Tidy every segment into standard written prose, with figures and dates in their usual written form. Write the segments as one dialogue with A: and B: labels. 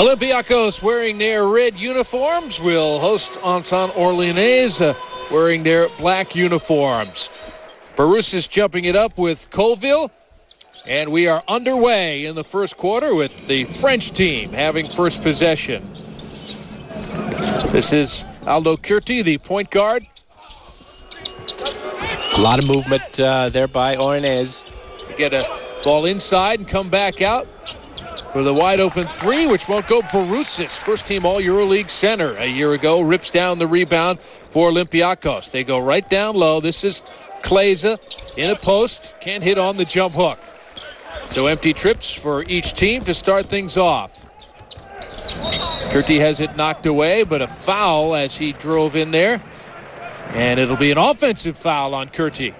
A: Olympiacos wearing their red uniforms will host Entente Orléanaise wearing their black uniforms. Borussia jumping it up with Colville. And we are underway in the first quarter with the French team having first possession. This is Aldo Curti, the point guard.
B: A lot of movement there by Orléanaise.
A: Get a ball inside and come back out for the wide open three, which won't go. Borussia, first team all Euroleague center a year ago, rips down the rebound for Olympiacos. They go right down low. This is Kleza in a post, can't hit on the jump hook. So empty trips for each team to start things off. Curti has it knocked away, but a foul as he drove in there. And it'll be an offensive foul on Curti.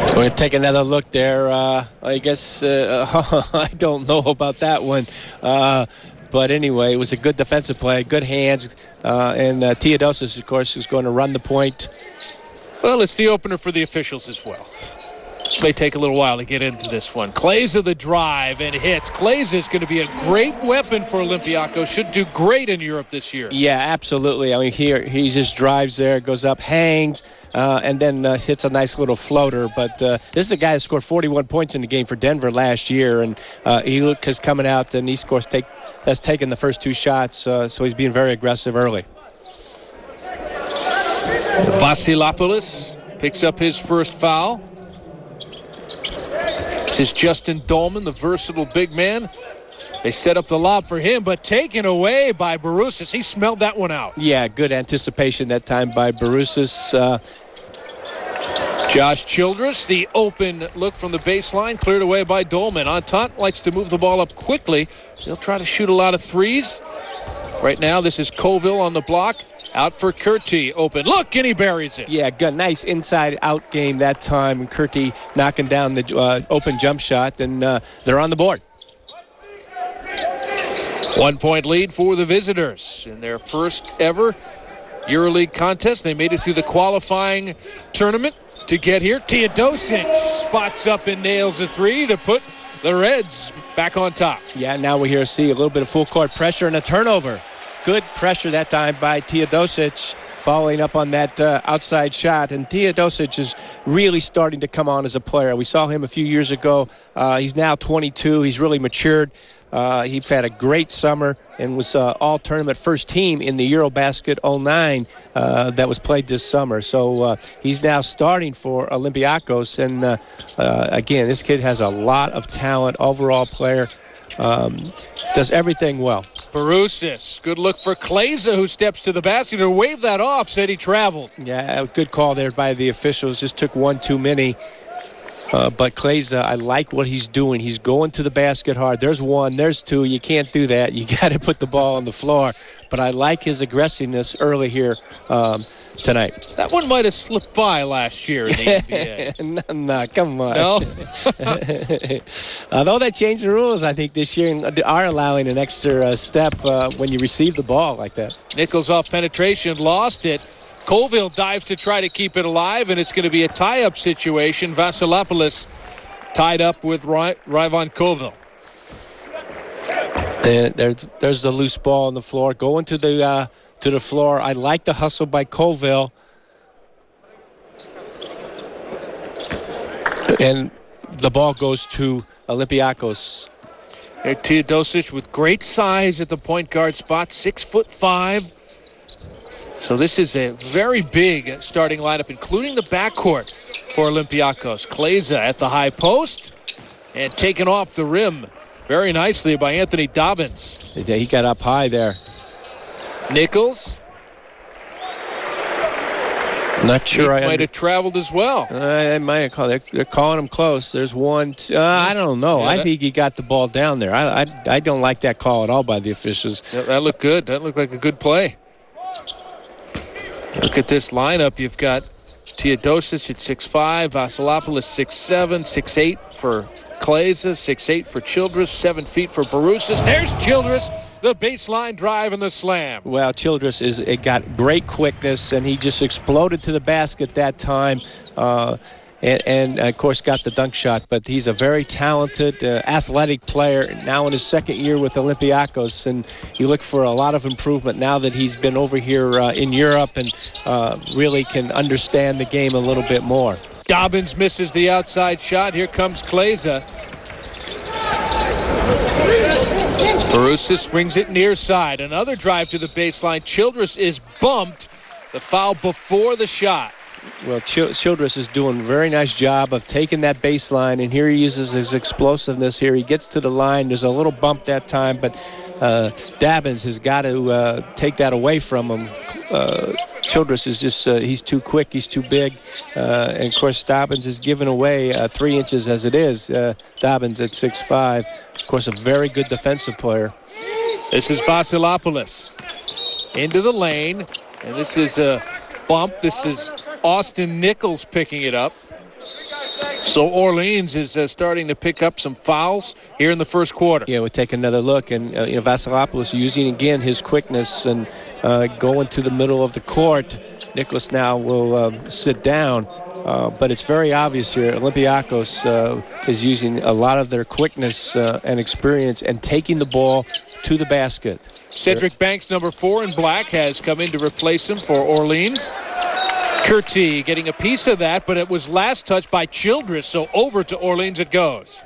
B: We're going to take another look there. I guess I don't know about that one. But anyway, it was a good defensive play, good hands. And Teodosis, of course, is going to run the point.
A: Well, it's the opener for the officials as well. It may take a little while to get into this one. Kleza the drive and hits. Kleza is going to be a great weapon for Olympiacos. Should do great in Europe this year.
B: Yeah, absolutely. I mean, here he just drives there, goes up, hangs, and then hits a nice little floater. But this is a guy who scored 41 points in the game for Denver last year, and he is coming out and he has taken the first two shots, so he's being very aggressive early.
A: Vasilopoulos picks up his first foul. This is Justin Dolman, the versatile big man. They set up the lob for him, but taken away by Borussia. He smelled that one out.
B: Yeah, good anticipation that time by Borussia.
A: Josh Childress, the open look from the baseline, cleared away by Dolman. Entente likes to move the ball up quickly. They'll try to shoot a lot of threes. Right now, this is Colville on the block. Out for Curti, open. Look, and he buries it.
B: Yeah, good, nice inside-out game that time. And Curti knocking down the open jump shot, and they're on the board.
A: 1 point lead for the visitors in their first ever EuroLeague contest. They made it through the qualifying tournament to get here. Teodosic spots up and nails a three to put the Reds back on top.
B: Yeah, now we see a little bit of full court pressure and a turnover. Good pressure that time by Teodosic, following up on that outside shot. And Teodosic is really starting to come on as a player. We saw him a few years ago. He's now 22. He's really matured. He's had a great summer and was all-tournament first team in the Eurobasket 09 that was played this summer. So he's now starting for Olympiacos. And, again, this kid has a lot of talent, overall player. Does everything well.
A: Borussia, good look for Kleza, who steps to the basket and waved that off, said he traveled.
B: Yeah, good call there by the officials. Just took one too many. But Kleza, I like what he's doing. He's going to the basket hard. There's one, there's two. You can't do that. You got to put the ball on the floor. But I like his aggressiveness early here tonight.
A: That one might have slipped by last year in the NBA.
B: No, come on.
A: No?
B: Although they changed the rules, I think, this year and are allowing an extra step when you receive the ball like that.
A: Nichols off penetration, lost it. Colville dives to try to keep it alive, and it's going to be a tie-up situation. Vasilopoulos tied up with Ryvon Colville.
B: And there's the loose ball on the floor. Going to the floor. I like the hustle by Colville. And the ball goes to Olympiacos.
A: Teodosic with great size at the point guard spot, 6'5". So this is a very big starting lineup, including the backcourt for Olympiacos. Kleza at the high post and taken off the rim very nicely by Anthony Dobbins.
B: He got up high there.
A: Nichols.
B: Not sure.
A: He might have traveled as well.
B: I might have called. They're calling him close. There's one. I don't know. Yeah, I think he got the ball down there. I don't like that call at all by the officials.
A: That looked good. That looked like a good play. Look at this lineup. You've got Teodosic at 6'5", Vasilopoulos 6'7", 6'8" for Kleza, 6'8" for Childress, 7 feet for Borussia. There's Childress, the baseline drive and the slam.
B: Well, Childress got great quickness, and he just exploded to the basket that time. and of course got the dunk shot. But he's a very talented, athletic player now in his second year with Olympiacos, and you look for a lot of improvement now that he's been over here in Europe and really can understand the game a little bit more.
A: Dobbins misses the outside shot. Here comes Kleza. Borussia swings it near side. Another drive to the baseline. Childress is bumped. The foul before the shot.
B: Well, Childress is doing a very nice job of taking that baseline, and here he uses his explosiveness here. He gets to the line. There's a little bump that time, but Dobbins has got to take that away from him. Childress is just, he's too quick, he's too big. And, of course, Dobbins is giving away 3 inches as it is. Dobbins at 6'5". Of course, a very good defensive player.
A: This is Vasilopoulos into the lane, and this is a bump. This is Austin Nichols picking it up. So Orleans is starting to pick up some fouls here in the first quarter.
B: Yeah, we'll take another look. And Vasilopoulos using, again, his quickness and going to the middle of the court. Nicholas now will sit down. But it's very obvious here. Olympiacos is using a lot of their quickness and experience and taking the ball to the basket.
A: Cedric Banks, number 4 in black, has come in to replace him for Orleans. Curti getting a piece of that, but it was last touched by Childress, so over to Orleans it goes.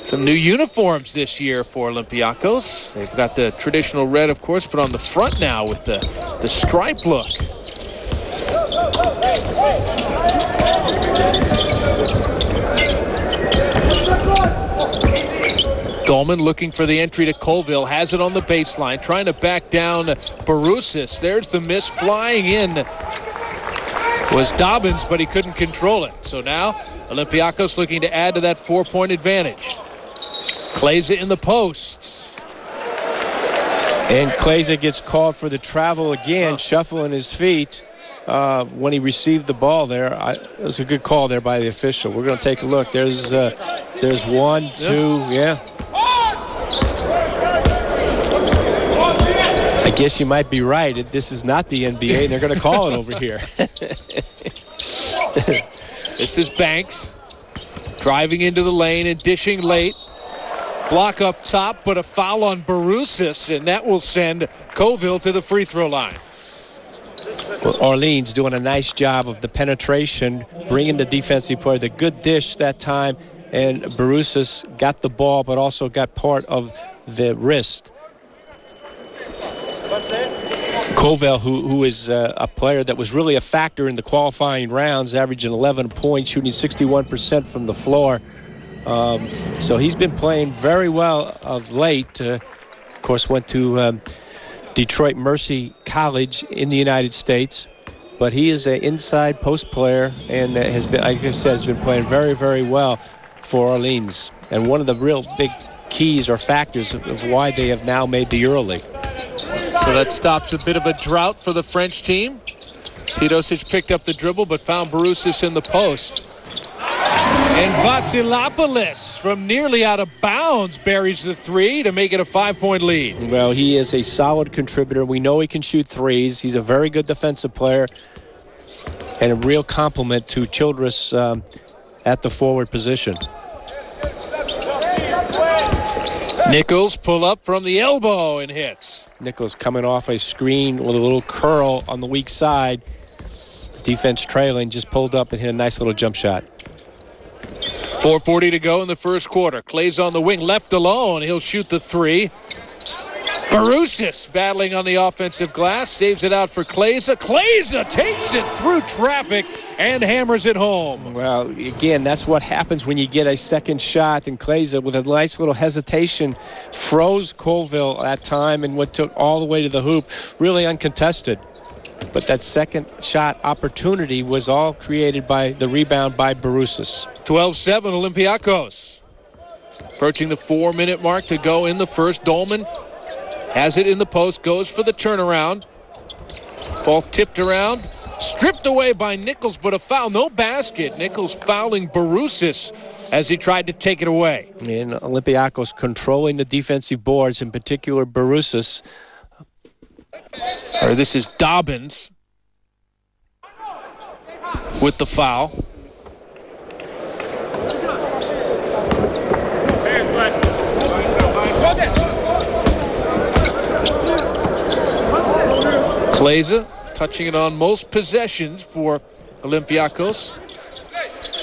A: Some new uniforms this year for Olympiacos. They've got the traditional red, of course, but on the front now with the stripe look. Dolman looking for the entry to Colville, has it on the baseline, trying to back down Borussia. There's the miss. Flying in was Dobbins, but he couldn't control it. So now Olympiacos looking to add to that 4-point advantage. Kleza in the post.
B: And Kleza gets called for the travel again, shuffling his feet when he received the ball there. It was a good call there by the official. We're going to take a look. There's 1, 2, yeah. I guess you might be right. This is not the NBA, and they're going to call it over here.
A: This is Banks driving into the lane and dishing late. Block up top, but a foul on Borussia, and that will send Colville to the free throw line.
B: Well, Orleans doing a nice job of the penetration, bringing the defensive player, the good dish that time, and Borussia got the ball, but also got part of the wrist. Colville, who is a player that was really a factor in the qualifying rounds, averaging 11 points, shooting 61% from the floor. So he's been playing very well of late. Of course, went to Detroit Mercy College in the United States. But he is an inside post player and has been, like I said, has been playing very, very well for Orleans. And one of the real big keys or factors of why they have now made the Euroleague.
A: So that stops a bit of a drought for the French team. Teodosic picked up the dribble but found Borussia in the post. And Vasilopoulos from nearly out of bounds buries the 3 to make it a 5-point lead.
B: Well, he is a solid contributor. We know he can shoot threes. He's a very good defensive player and a real compliment to Childress at the forward position.
A: Nichols pull up from the elbow and hits.
B: Nichols coming off a screen with a little curl on the weak side. The defense trailing, just pulled up and hit a nice little jump shot.
A: 4:40 to go in the first quarter. Clay's on the wing, left alone. He'll shoot the 3. Borussia battling on the offensive glass, saves it out for Kleza. Kleza takes it through traffic and hammers it home.
B: Well, again, that's what happens when you get a second shot. And Kleza, with a nice little hesitation, froze Colville at time and what took all the way to the hoop, really uncontested. But that second shot opportunity was all created by the rebound by Borussia.
A: 12-7 Olympiacos. Approaching the 4-minute mark to go in the first. Dolman has it in the post, goes for the turnaround. Ball tipped around, stripped away by Nichols, but a foul, no basket. Nichols fouling Borussia as he tried to take it away.
B: And Olympiacos controlling the defensive boards, in particular Borussia.
A: This is Dobbins with the foul. Kleza touching it on most possessions for Olympiacos.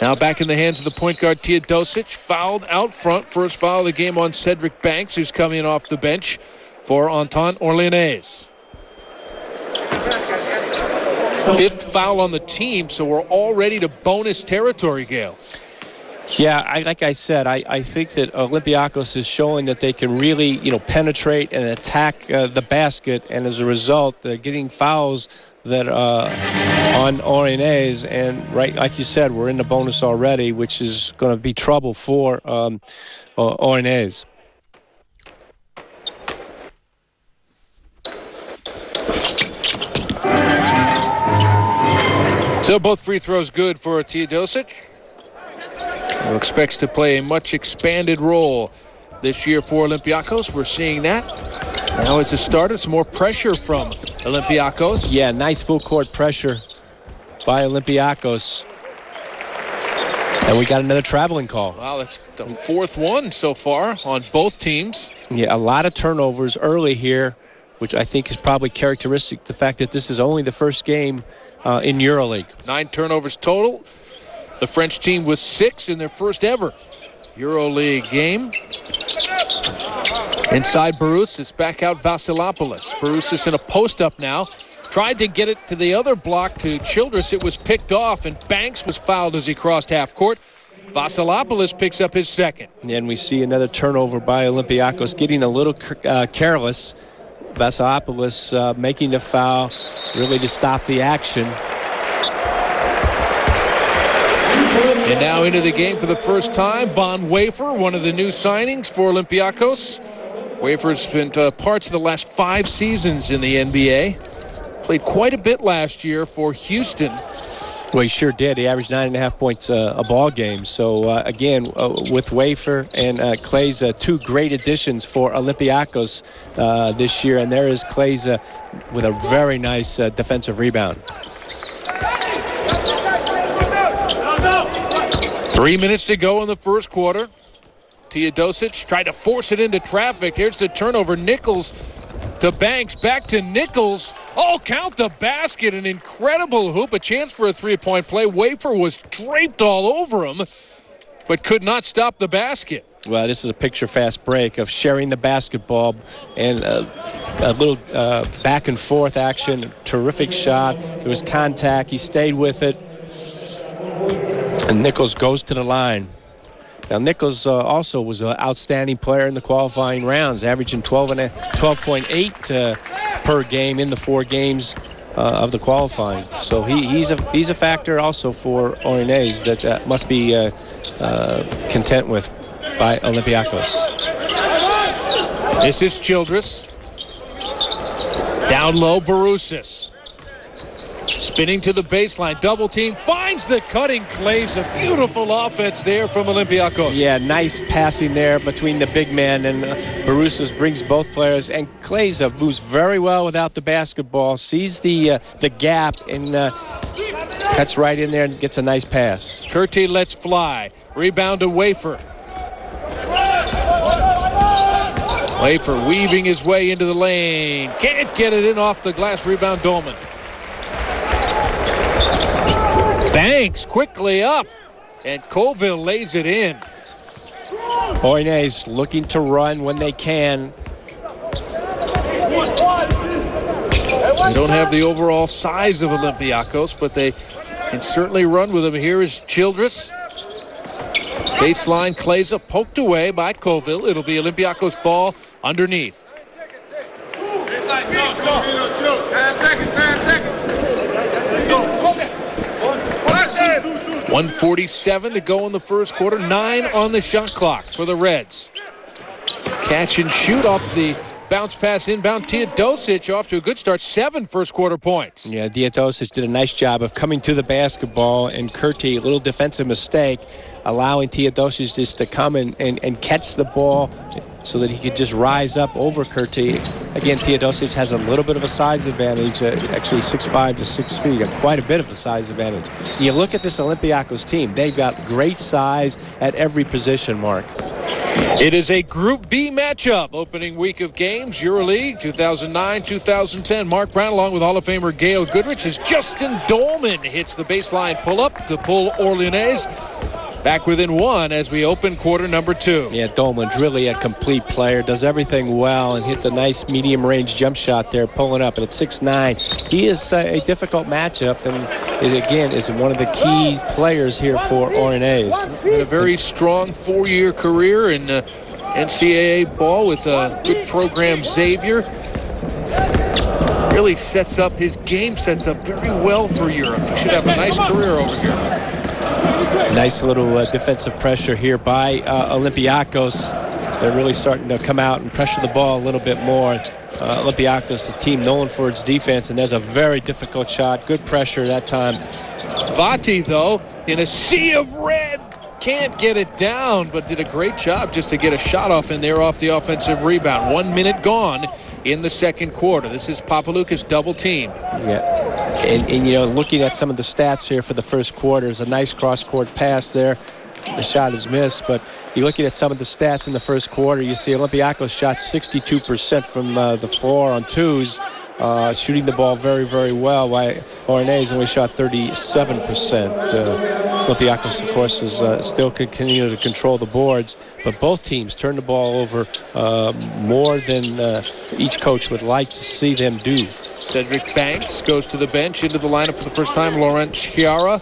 A: Now back in the hands of the point guard, Teodosic. Fouled out front. First foul of the game on Cedric Banks, who's coming off the bench for Entente Orléanais. Fifth foul on the team, so we're already to bonus territory, Gale.
B: Yeah, like I said, I think that Olympiacos is showing that they can really, penetrate and attack the basket, and as a result, they're getting fouls that on Orléanais, and right, like you said, we're in the bonus already, which is going to be trouble for Orléanais.
A: So both free throws good for Teodosic, who expects to play a much expanded role this year for Olympiacos. We're seeing that. Now it's a start. Some more pressure from Olympiacos.
B: Yeah, nice full court pressure by Olympiacos. And we got another traveling call.
A: Wow, that's the fourth one so far on both teams.
B: Yeah, a lot of turnovers early here, which I think is probably characteristic of the fact that this is only the first game in Euroleague.
A: 9 turnovers total. The French team was 6 in their first ever Euroleague game. Inside Baroussis, back out Vasilopoulos. Baroussis in a post-up now. Tried to get it to the other block to Childress. It was picked off, and Banks was fouled as he crossed half court. Vasilopoulos picks up his second.
B: And we see another turnover by Olympiacos, getting a little careless. Vasilopoulos making the foul, really to stop the action.
A: And now into the game for the first time, Von Wafer, one of the new signings for Olympiacos. Wafer's spent parts of the last 5 seasons in the NBA. Played quite a bit last year for Houston.
B: Well, he sure did. He averaged 9.5 points a ball game. So, again, with Wafer and Kleza, 2 great additions for Olympiacos this year. And there is Kleza with a very nice defensive rebound.
A: 3 minutes to go in the first quarter. Teodosic tried to force it into traffic. Here's the turnover. Nichols to Banks. Back to Nichols. Oh, count the basket. An incredible hoop. A chance for a three-point play. Wafer was draped all over him, but could not stop the basket.
B: Well, this is a picture-fast break of sharing the basketball and a little back and forth action. Terrific shot. There was contact. He stayed with it. And Nichols goes to the line. Now, Nichols also was an outstanding player in the qualifying rounds, averaging 12.8 per game in the 4 games of the qualifying. So he's a factor also for Orléanais that must be content with by Olympiacos.
A: This is Childress. Down low, Baroussis. Spinning to the baseline, double team, finds the cutting Kleza. Beautiful offense there from Olympiacos.
B: Yeah, nice passing there between the big man, and Baroussis brings both players. And Kleza moves very well without the basketball, sees the gap, and cuts right in there and gets a nice pass.
A: Curti lets fly. Rebound to Wafer. Wafer weaving his way into the lane. Can't get it in off the glass. Rebound Dolman. Banks quickly up, and Colville lays it in.
B: Orléanais looking to run when they can.
A: They don't have the overall size of Olympiacos, but they can certainly run with them. Here is Childress. Baseline, Kleza poked away by Colville. It'll be Olympiacos ball underneath. 1:47 to go in the first quarter. 9 on the shot clock for the Reds. Catch and shoot off the bounce pass inbound. Teodosic off to a good start. 7 first quarter points.
B: Yeah, Teodosic did a nice job of coming to the basketball, and Curti, a little defensive mistake, allowing Teodosic just to come and catch the ball so that he could just rise up over Curti. Again, Teodosic has a little bit of a size advantage, actually 6'5" to 6 feet, quite a bit of a size advantage. You look at this Olympiacos team, they've got great size at every position, Mark.
A: It is a Group B matchup. Opening week of games, Euroleague 2009-2010. Mark Brown along with Hall of Famer Gail Goodrich as Justin Dolman hits the baseline pull-up to pull Orleans back within one as we open quarter number 2.
B: Yeah, Dolman's really a complete player. Does everything well and hit the nice medium-range jump shot there, pulling up. And at 6'9", he is a difficult matchup, and again is one of the key players here for Orleans.
A: A very strong 4-year career in NCAA ball with a good program, Xavier. Really sets up, his game sets up very well for Europe. He should have a nice career over here.
B: Nice little defensive pressure here by Olympiacos. They're really starting to come out and pressure the ball a little bit more. Olympiacos, a team known for its defense, and there's a very difficult shot. Good pressure that time.
A: Vati, though, in a sea of red, can't get it down, but did a great job just to get a shot off in there off the offensive rebound. 1 minute gone in the second quarter. This is Papaloukas double team.
B: Yeah. And you know, looking at some of the stats here for the first quarter, is a nice cross-court pass there. The shot is missed, but you're looking at some of the stats in the first quarter. You see Olympiacos shot 62% from the floor on twos, shooting the ball very, very well, while Orleans only shot 37%. Olympiacos, of course, is still continuing to control the boards, but both teams turn the ball over more than each coach would like to see them do.
A: Cedric Banks goes to the bench, into the lineup for the first time. Laurent Chiara,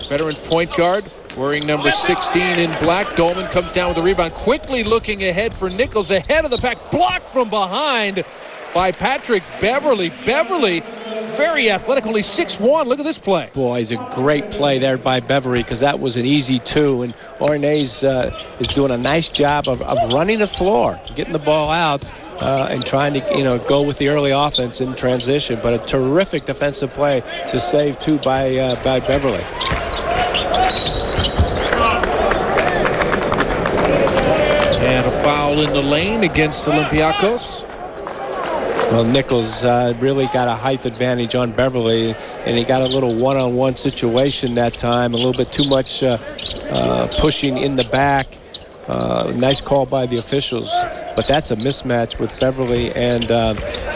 A: veteran point guard, wearing number 16 in black. Dolman comes down with the rebound, quickly looking ahead for Nichols, ahead of the pack, blocked from behind by Patrick Beverly. Beverly, very athletic, only 6'1". Look at this play.
B: Boy, it's a great play there by Beverly, because that was an easy 2. And Orleans is doing a nice job of running the floor, getting the ball out, and trying to, go with the early offense in transition. But a terrific defensive play to save, too, by Beverly.
A: And a foul in the lane against Olympiacos.
B: Well, Nichols really got a height advantage on Beverly, and he got a little one-on-one situation that time. A little bit too much pushing in the back. Nice call by the officials, but that's a mismatch with Beverly and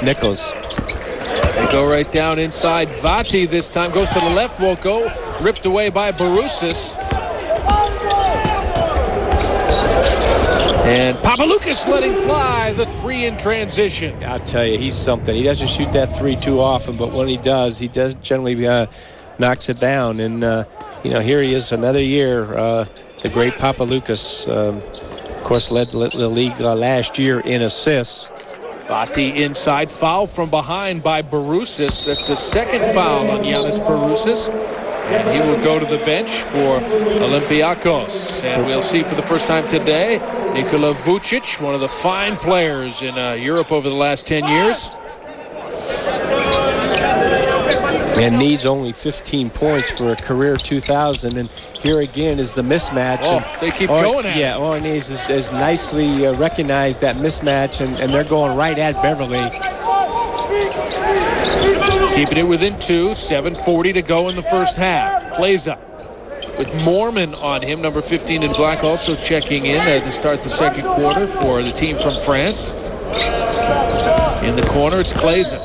B: Nichols.
A: They go right down inside. Vati this time goes to the left, won't go. Ripped away by Barousis. And Papaloukas letting fly the 3 in transition.
B: I'll tell you, he's something. He doesn't shoot that 3 too often, but when he does generally knocks it down. And, here he is another year. The great Papaloukas, of course, led the league last year in assists.
A: Vati inside, foul from behind by Barousis. That's the second foul on Giannis Barousis. And he will go to the bench for Olympiacos. And we'll see for the first time today, Nikola Vucic, one of the fine players in Europe over the last 10 years.
B: And needs only 15 points for a career 2,000. And here again is the mismatch.
A: Oh, they keep going at it.
B: Yeah, Orleans has nicely recognized that mismatch, and they're going right at Beverly.
A: Keeping it within 2, 7:40 to go in the first half. Plays up with Mormon on him, number 15 in black, also checking in to start the second quarter for the team from France. In the corner, it's Glazer.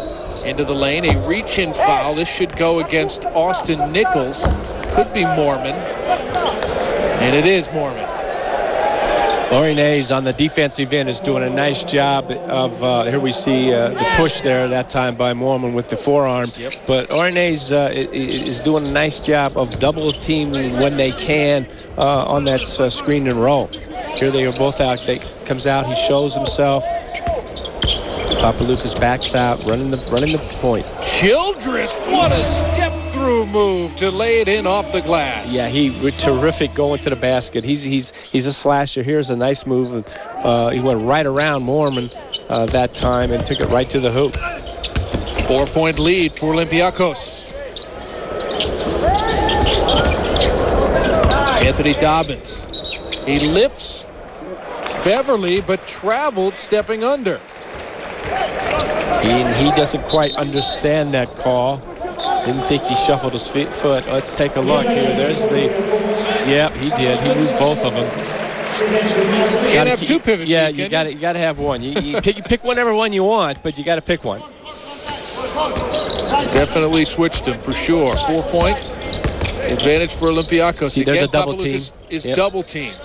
A: Into the lane, a reach-in foul. This should go against Austin Nichols. Could be Mormon. And it is Mormon.
B: Orleans on the defensive end is doing a nice job of, here we see the push there that time by Mormon with the forearm.
A: Yep.
B: But Orleans is doing a nice job of double teaming when they can on that screen and roll. Here they are both out. They comes out, he shows himself. Papaloukas backs out, running the point.
A: Childress, what a step-through move to lay it in off the glass.
B: Yeah, he was terrific going to the basket. He's a slasher. Here's a nice move. He went right around Mormon that time and took it right to the hoop.
A: 4-point lead for Olympiacos. Anthony Dobbins. He lifts Beverly, but traveled stepping under.
B: He doesn't quite understand that call. Didn't think he shuffled his foot. Let's take a look here. There's the... Yep, he did. He moved both of them.
A: Can't have two pivots.
B: Yeah, you got to have one. You pick whatever one you want, but you got to pick one.
A: Definitely switched him for sure. 4-point advantage for Olympiacos.
B: See, there's a double team.
A: Is double teamed.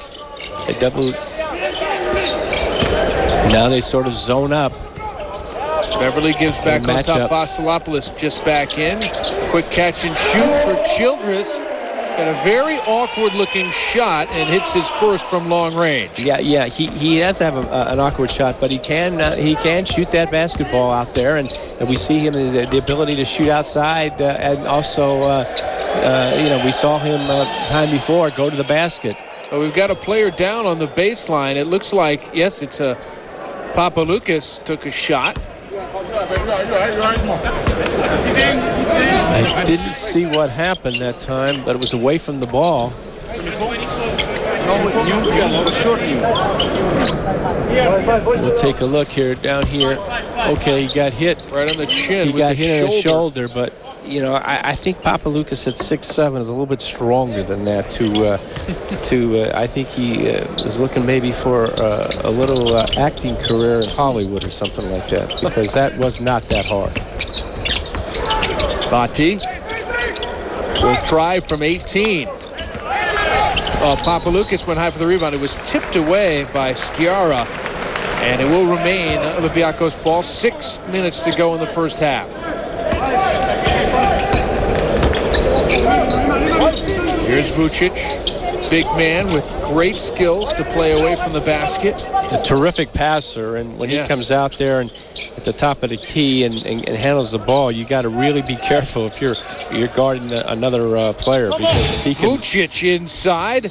B: Now they sort of zone up.
A: Beverly gives back on top. Vasilopoulos just back in. Quick catch and shoot for Childress. Got a very awkward-looking shot and hits his first from long range.
B: Yeah. He does have an awkward shot, but he can shoot that basketball out there, and we see him the ability to shoot outside, and also we saw him time before go to the basket.
A: Well, we've got a player down on the baseline. It looks like it's a Papaloukas took a shot.
B: I didn't see what happened that time, but it was away from the ball. We'll take a look here, down here. Okay, he got hit.
A: Right on the chin.
B: He got hit on the shoulder, but I think Papaloukas at 6'7" is a little bit stronger than that. I think he is looking maybe for a little acting career in Hollywood or something like that, because that was not that hard.
A: Vati will try from 18. Papaloukas went high for the rebound. It was tipped away by Sciarra, and it will remain Olympiacos ball. 6 minutes to go in the first half. Here's Vucic, big man with great skills to play away from the basket.
B: A terrific passer, and when he comes out there and at the top of the key and handles the ball, you got to really be careful if you're guarding another player, because he can.
A: Vucic inside,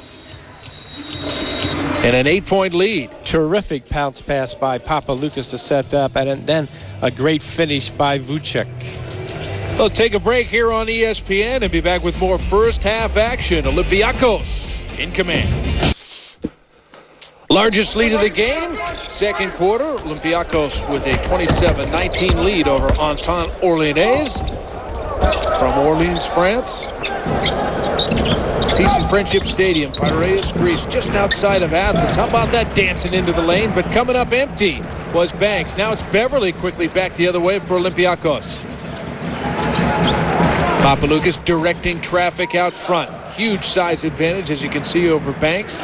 A: and an 8-point lead.
B: Terrific bounce pass by Papaloukas to set up, and then a great finish by Vucic.
A: We'll take a break here on ESPN and be back with more first half action. Olympiacos in command. Largest lead of the game, second quarter. Olympiacos with a 27-19 lead over Entente Orléanaise from Orleans, France. Peace and Friendship Stadium, Piraeus, Greece, just outside of Athens. How about that dancing into the lane? But coming up empty was Banks. Now it's Beverly quickly back the other way for Olympiacos. Papaloukas directing traffic out front. Huge size advantage, as you can see, over Banks.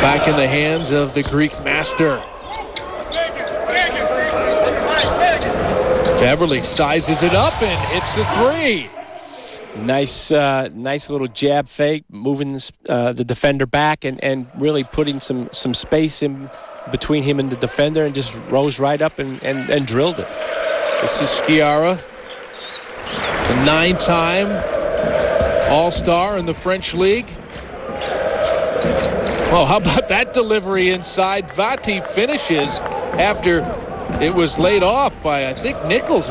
A: Back in the hands of the Greek master. Beverly sizes it up and hits the three.
B: Nice little jab fake, moving the defender back and really putting some space in between him and the defender, and just rose right up and drilled it.
A: This is Sciarra, the 9-time All-Star in the French League. Oh, how about that delivery inside? Vati finishes after it was laid off by, I think, Nichols.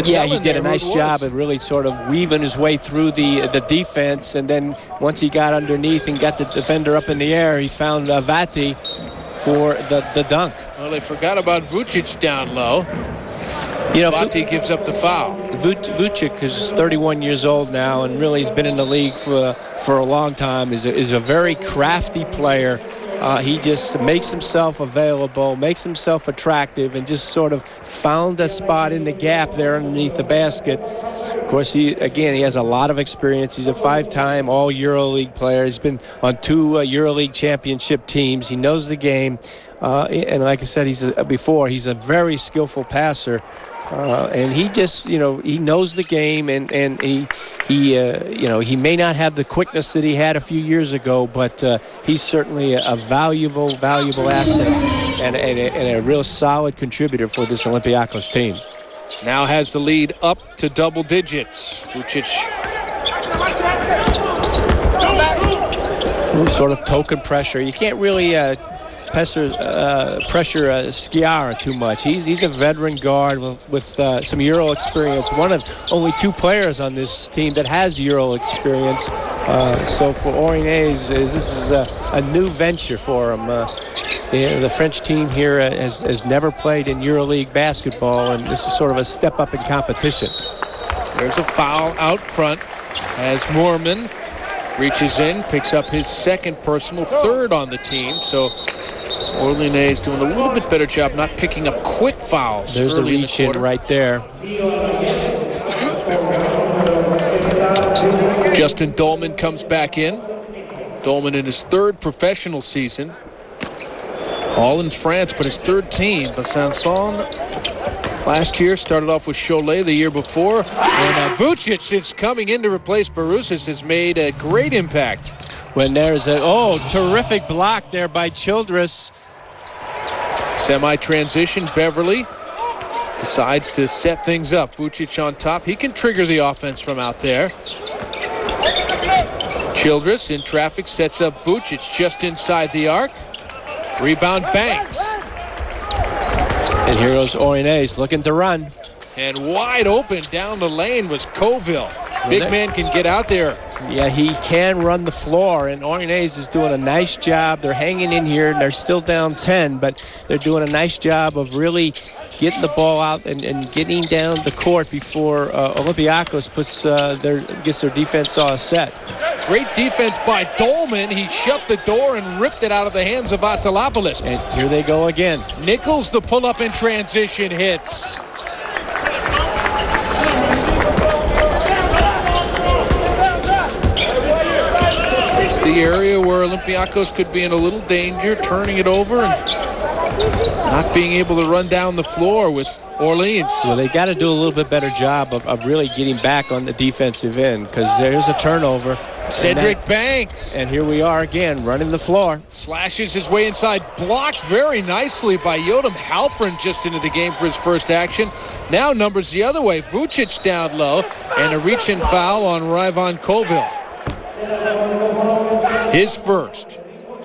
B: Yeah, he did a nice job of really sort of weaving his way through the defense, and then once he got underneath and got the defender up in the air, he found Vati for the dunk.
A: Well, they forgot about Vucic down low. Vati gives up the foul.
B: Vucic is 31 years old now, and really has been in the league for a long time. Is a very crafty player. He just makes himself available, makes himself attractive, and just sort of found a spot in the gap there underneath the basket. Of course, he has a lot of experience. He's a 5-time All-Euroleague player. He's been on 2 Euroleague championship teams. He knows the game. And like I said, he's a very skillful passer. And he just, he knows the game, and he may not have the quickness that he had a few years ago, but he's certainly a valuable asset and a real solid contributor for this Olympiacos team.
A: Now has the lead up to double digits. Vucic.
B: Sort of token pressure. You can't really pressure Sciarra too much. He's a veteran guard with some Euro experience. One of only 2 players on this team that has Euro experience. So for Orléans, this is a new venture for him. The French team here has never played in Euroleague basketball, and this is sort of a step up in competition.
A: There's a foul out front as Moorman Reaches in, picks up his second personal, third on the team. So Orleans doing a little bit better job not picking up quick fouls.
B: There's a reach in right there.
A: Justin Dolman comes back in. Dolman in his third professional season. All in France, but his third team. Besançon last year started off with Cholet the year before. And Vucic is coming in to replace Baroussis, has made a great impact.
B: When there's a, terrific block there by Childress.
A: Semi-transition, Beverly decides to set things up. Vucic on top. He can trigger the offense from out there. Childress in traffic sets up Vucic just inside the arc. Rebound Banks.
B: And here goes Orleans looking to run.
A: And wide open down the lane was Colville. Big man can get out there.
B: Yeah, he can run the floor, and Orleans is doing a nice job. They're hanging in here, and they're still down 10, but they're doing a nice job of really getting the ball out and getting down the court before Olympiacos gets their defense all set.
A: Great defense by Dolman. He shut the door and ripped it out of the hands of Vasilopoulos.
B: And here they go again.
A: Nichols, the pull-up in transition hits. It's the area where Olympiacos could be in a little danger, turning it over and not being able to run down the floor with Orleans.
B: Well, they got to do a little bit better job of really getting back on the defensive end, because there's a turnover.
A: Cedric Banks.
B: And here we are again, running the floor.
A: Slashes his way inside, blocked very nicely by Yotam Halpern just into the game for his first action. Now numbers the other way. Vucic down low, and a reach-in foul on Ryvon Colville. His first.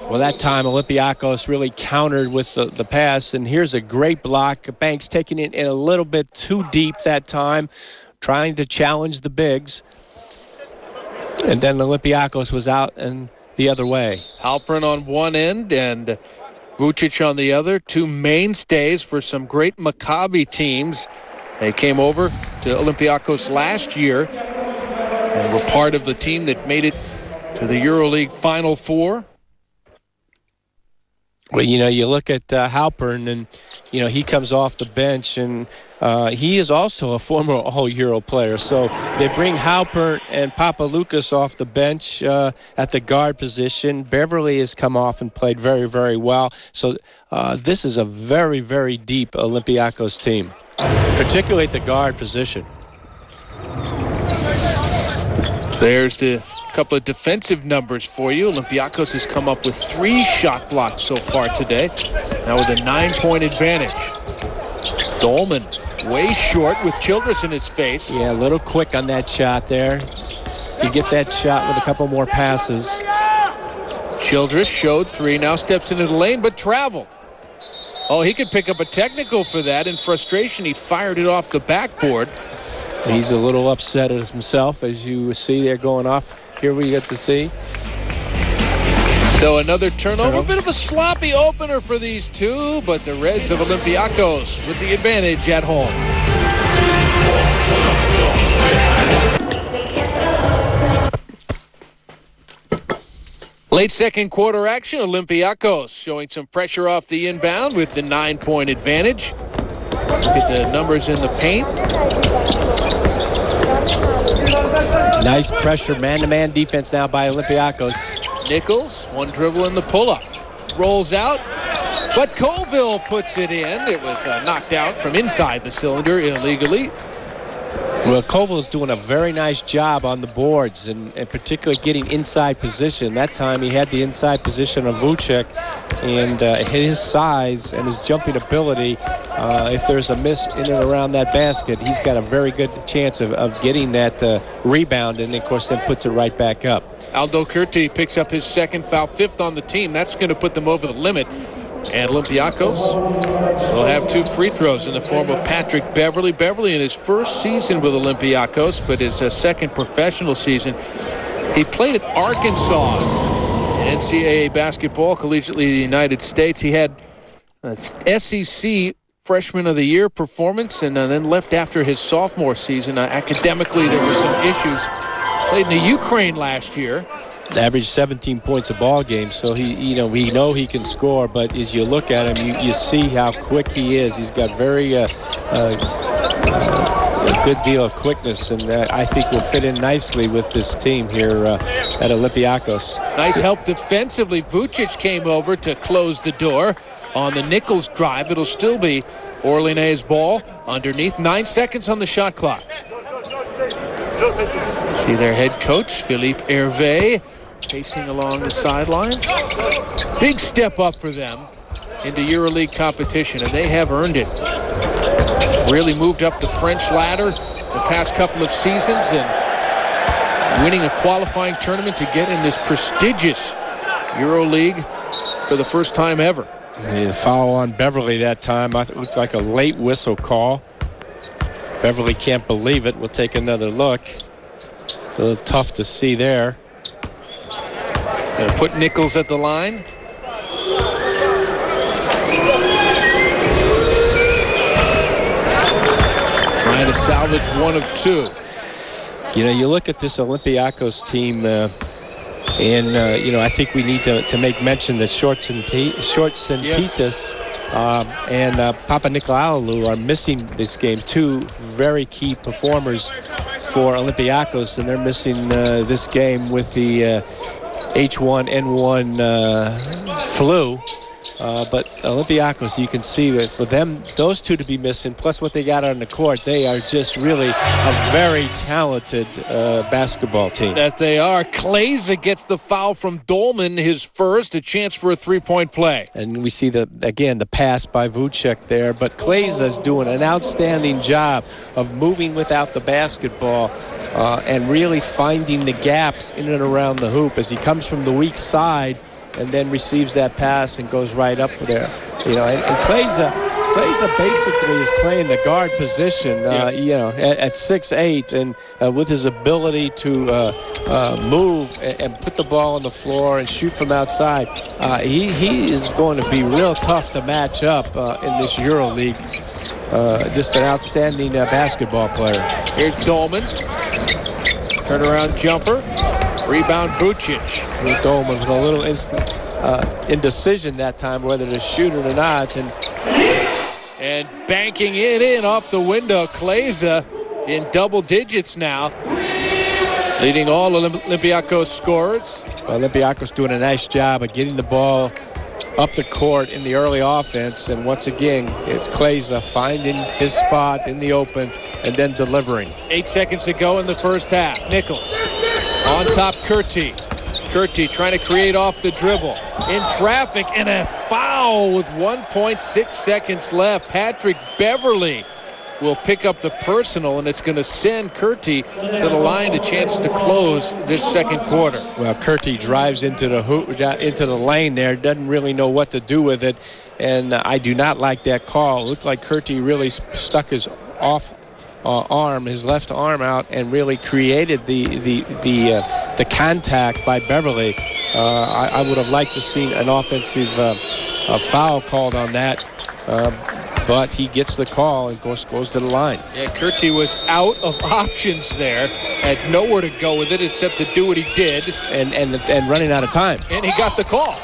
B: Well, that time Olympiacos really countered with the pass, and here's a great block. Banks taking it in a little bit too deep that time, trying to challenge the bigs. And then Olympiacos was out and the other way.
A: Halpern on one end and Vucic on the other. Two mainstays for some great Maccabi teams. They came over to Olympiacos last year and were part of the team that made it to the Euroleague Final Four.
B: Well, you look at Halpern, and, he comes off the bench, and he is also a former All-Euro player. So they bring Halpern and Papaloukas off the bench at the guard position. Beverly has come off and played very, very well. So this is a very, very deep Olympiacos team, particularly at the guard position.
A: There's the couple of defensive numbers for you. Olympiacos has come up with 3 shot blocks so far today. Now with a 9-point advantage. Dolman way short with Childress in his face.
B: Yeah, a little quick on that shot there. You get that shot with a couple more passes.
A: Childress showed 3, now steps into the lane, but traveled. Oh, he could pick up a technical for that. In frustration, he fired it off the backboard.
B: He's a little upset at himself, as you see there going off. Here we get to see.
A: So another turnover. A bit of a sloppy opener for these two, but the Reds of Olympiacos with the advantage at home. Late second quarter action. Olympiacos showing some pressure off the inbound with the 9-point advantage. Look at the numbers in the paint.
B: Nice pressure, man-to-man defense now by Olympiacos.
A: Nichols, one dribble in the pull-up. Rolls out, but Colville puts it in. It was knocked out from inside the cylinder illegally.
B: Well, Colville's doing a very nice job on the boards, and particularly getting inside position. That time he had the inside position of Vucic, and his size and his jumping ability, if there's a miss in and around that basket, he's got a very good chance of getting that rebound, and of course then puts it right back up.
A: Aldo Curti picks up his second foul, 5th on the team. That's going to put them over the limit. And Olympiacos will have 2 free throws in the form of Patrick Beverly. Beverly in his first season with Olympiacos, but his second professional season. He played at Arkansas in NCAA basketball, collegiately in the United States. He had SEC Freshman of the Year performance, and then left after his sophomore season. Academically, there were some issues. Played in the Ukraine last year.
B: averaged 17 points a ball game, so we know he can score. But as you look at him, you see how quick he is. He's got very a good deal of quickness, and I think will fit in nicely with this team here at Olympiacos.
A: Nice help defensively. Vucic came over to close the door on the Nichols drive. It'll still be Orléans' ball underneath. 9 seconds on the shot clock. See their head coach, Philippe Hervé, pacing along the sidelines. Big step up for them into EuroLeague competition, and they have earned it. Really moved up the French ladder the past couple of seasons and winning a qualifying tournament to get in this prestigious EuroLeague for the first time ever.
B: The foul on Beverly that time, it looked like a late whistle call. Beverly can't believe it. We'll take another look. A little tough to see there.
A: Gonna put Nichols at the line. Trying to salvage one of two.
B: You look at this Olympiacos team, and I think we need to make mention that Shorts and Titas and Papanikolaou are missing this game. Two very key performers for Olympiacos, and they're missing this game with the H1N1 flu. But Olympiacos, you can see that for them, those two to be missing, plus what they got on the court, they are just really a very talented basketball team.
A: That they are. Kleza gets the foul from Dolman, his first, a chance for a three-point play.
B: And we see, the pass by Vucic there. But Kleza is doing an outstanding job of moving without the basketball and really finding the gaps in and around the hoop as he comes from the weak side and then receives that pass and goes right up there. And Kleza basically is playing the guard position, at 6'8", and with his ability to move and put the ball on the floor and shoot from outside, he is going to be real tough to match up in this EuroLeague. Just an outstanding basketball player.
A: Here's Dolman. Turnaround jumper. Rebound Vucic.
B: Dolman with a little indecision that time whether to shoot it or not.
A: And banking it in off the window. Kleza in double digits now, leading all Olympiacos scorers.
B: Olympiacos doing a nice job of getting the ball up the court in the early offense. And once again, it's Kleza finding his spot in the open and then delivering.
A: 8 seconds to go in the first half. Nichols on top, Curti. Curti trying to create off the dribble. In traffic and a foul with 1.6 seconds left. Patrick Beverly will pick up the personal, and it's going to send Curti to the line, a chance to close this second quarter.
B: Well, Curti drives into the lane there, doesn't really know what to do with it, and I do not like that call. It looked like Curti really stuck his his left arm out, and really created the contact by Beverly. I would have liked to see an offensive foul called on that, but he gets the call and goes to the line.
A: Yeah, Curti was out of options there, had nowhere to go with it except to do what he did,
B: and running out of time.
A: And he got the call.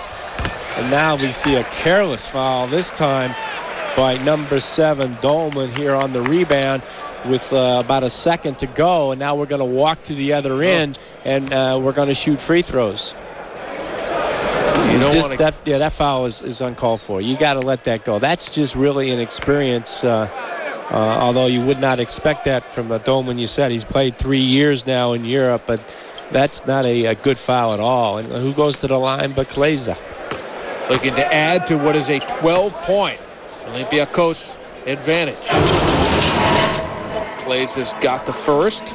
B: And now we see a careless foul, this time by number 7, Dolman, here on the rebound with about a second to go. And now we're going to walk to the other end, and we're going to shoot free throws. That foul is uncalled for. You got to let that go. That's just really an experience, although you would not expect that from Dolman. You said he's played 3 years now in Europe, but that's not a good foul at all. And who goes to the line but Kleza?
A: Looking to add to what is a 12-point Olympiacos advantage. Kleza's got the first.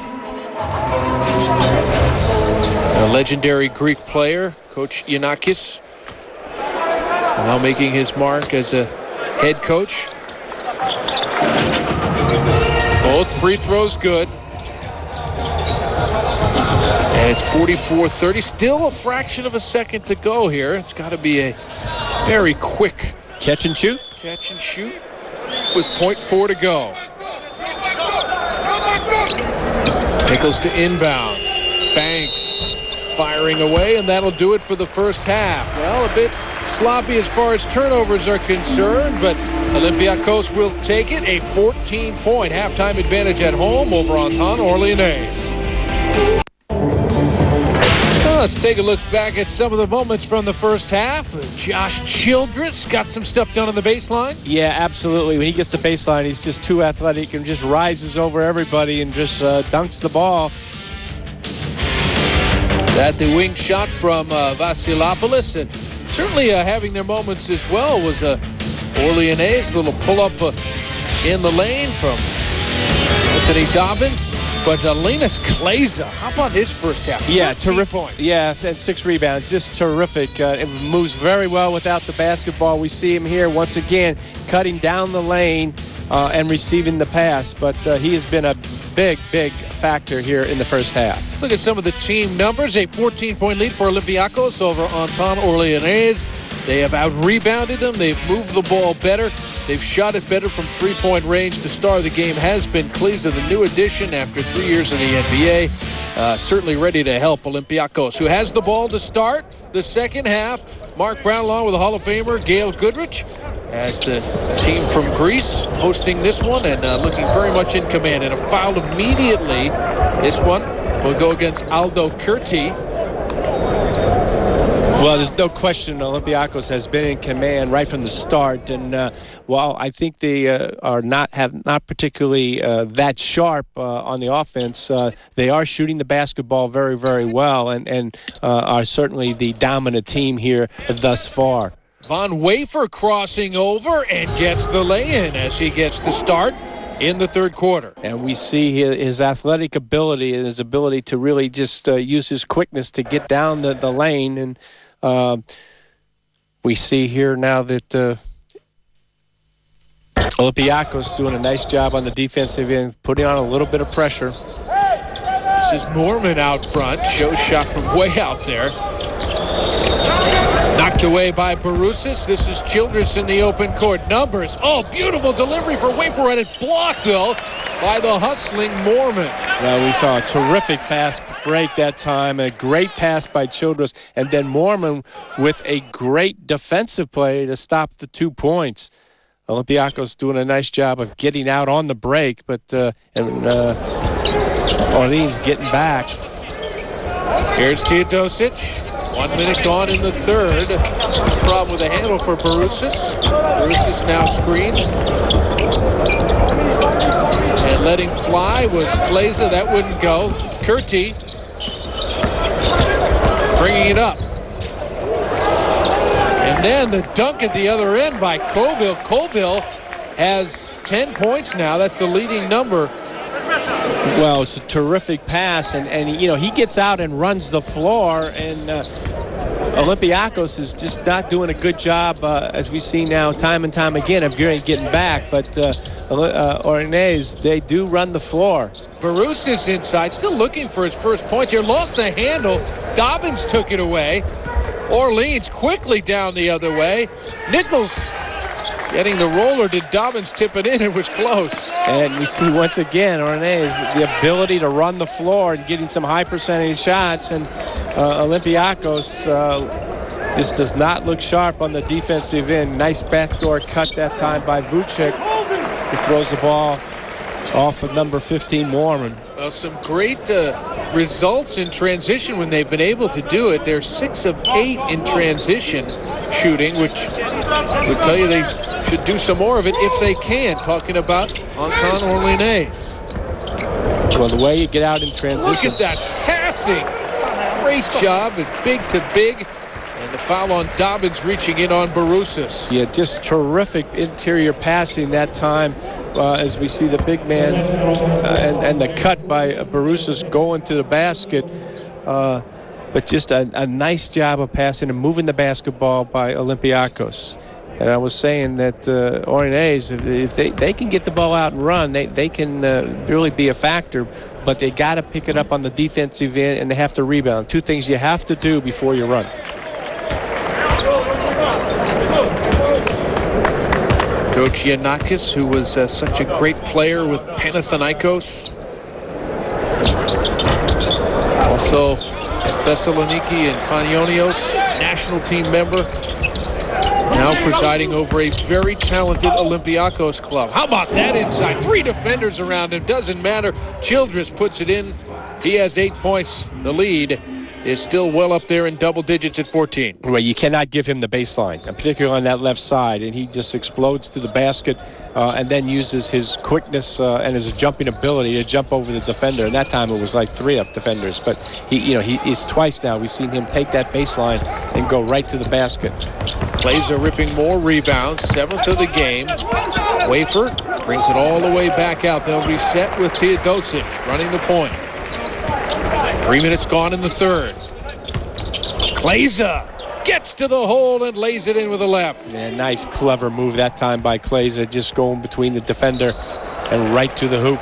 A: A legendary Greek player, Coach Yanakis, now making his mark as a head coach. Both free throws good. And it's 44-30. Still a fraction of a second to go here. It's got to be a very quick
B: catch and shoot.
A: Catch and shoot with 0.4 to go. Nichols to inbound. Banks firing away, and that'll do it for the first half. Well, a bit sloppy as far as turnovers are concerned, but Olympiacos will take it. A 14-point halftime advantage at home over Anton Orleanais. Let's take a look back at some of the moments from the first half. Josh Childress got some stuff done on the baseline.
B: Yeah, absolutely. When he gets the baseline, he's just too athletic and just rises over everybody and just dunks the ball.
A: That the wing shot from Vasilopoulos, and certainly having their moments as well was Orleanais, little pull-up in the lane from Anthony Dobbins. But Linus Kleza, how about his first half?
B: Yeah, terrific
A: points.
B: Yeah, and 6 rebounds, just terrific. It moves very well without the basketball. We see him here once again cutting down the lane and receiving the pass. But he has been a big factor here in the first half.
A: Let's look at some of the team numbers. A 14-point lead for Olympiacos over Anton Orleanais. They have out-rebounded them. They've moved the ball better. They've shot it better from three-point range. The star of the game has been Kleza, the new addition after 3 years in the NBA. Certainly ready to help Olympiacos, who has the ball to start the second half. Mark Brown along with the Hall of Famer Gail Goodrich as the team from Greece hosting this one and looking very much in command. And a foul immediately. This one will go against Aldo Curti.
B: Well, there's no question Olympiacos has been in command right from the start, and while I think they are not particularly that sharp on the offense, they are shooting the basketball very, very well, and are certainly the dominant team here thus far.
A: Von Wafer crossing over and gets the lay-in as he gets the start in the third quarter.
B: And we see his athletic ability and his ability to really just use his quickness to get down the lane. And we see here now that Olympiacos doing a nice job on the defensive end, putting on a little bit of pressure.
A: This is Mormon out front. Show shot from way out there. Knocked away by Baroussis. This is Childress in the open court. Numbers. Oh, beautiful delivery for Wafer, and it blocked, though, by the hustling Mormon.
B: Well, we saw a terrific fast break that time, a great pass by Childress, and then Mormon with a great defensive play to stop the 2 points. Olympiacos doing a nice job of getting out on the break, but Orleans getting back.
A: Here's Teodosic. 1 minute gone in the third. Problem with the handle for Baroussis. Baroussis now screens. And letting fly was Kleza. That wouldn't go. Curti bringing it up. And then the dunk at the other end by Colville. Colville has 10 points now. That's the leading number.
B: Well, it's a terrific pass, and you know, he gets out and runs the floor, and Olympiacos is just not doing a good job, as we see now time and time again, of getting back. But Orleanais, they do run the floor.
A: Baroussis inside, still looking for his first points here. Lost the handle. Dobbins took it away. Orleans quickly down the other way. Nichols getting the roller. Did Dobbins tip it in? It was close.
B: And we see once again Orleans the ability to run the floor and getting some high percentage shots. And Olympiacos just does not look sharp on the defensive end. Nice backdoor cut that time by Vucic, who throws the ball off of number 15 Mormon.
A: Well, some great results in transition when they've been able to do it. They're 6 of 8 in transition shooting, which would tell you they should do some more of it if they can. Talking about Anton Orleanais.
B: Well, the way you get out in transition.
A: Look at that passing. Great job at big to big. And the foul on Dobbins reaching in on Baroussis.
B: Yeah, just terrific interior passing that time as we see the big man and the cut by Baroussis going to the basket. But just a nice job of passing and moving the basketball by Olympiacos. And I was saying that Orleanais, if they can get the ball out and run, they can really be a factor. But they got to pick it up on the defensive end, and they have to rebound. 2 things you have to do before you run.
A: Coach Giannakis, who was such a great player with Panathinaikos. Also Thessaloniki and Panionios, national team member, now presiding over a very talented Olympiacos club. How about that inside? 3 defenders around him. Doesn't matter. Childress puts it in. He has 8 points. The lead is still well up there in double digits at 14.
B: Well, you cannot give him the baseline, particularly on that left side, and he just explodes to the basket and then uses his quickness and his jumping ability to jump over the defender. And that time it was like 3 up defenders, but he's twice now we've seen him take that baseline and go right to the basket.
A: Plays are ripping more rebounds, 7th of the game. Wafer brings it all the way back out. They'll reset with Teodosic running the point. 3 minutes gone in the third. Kleza gets to the hole and lays it in with the left.
B: Yeah, nice, clever move that time by Kleza, just going between the defender and right to the hoop.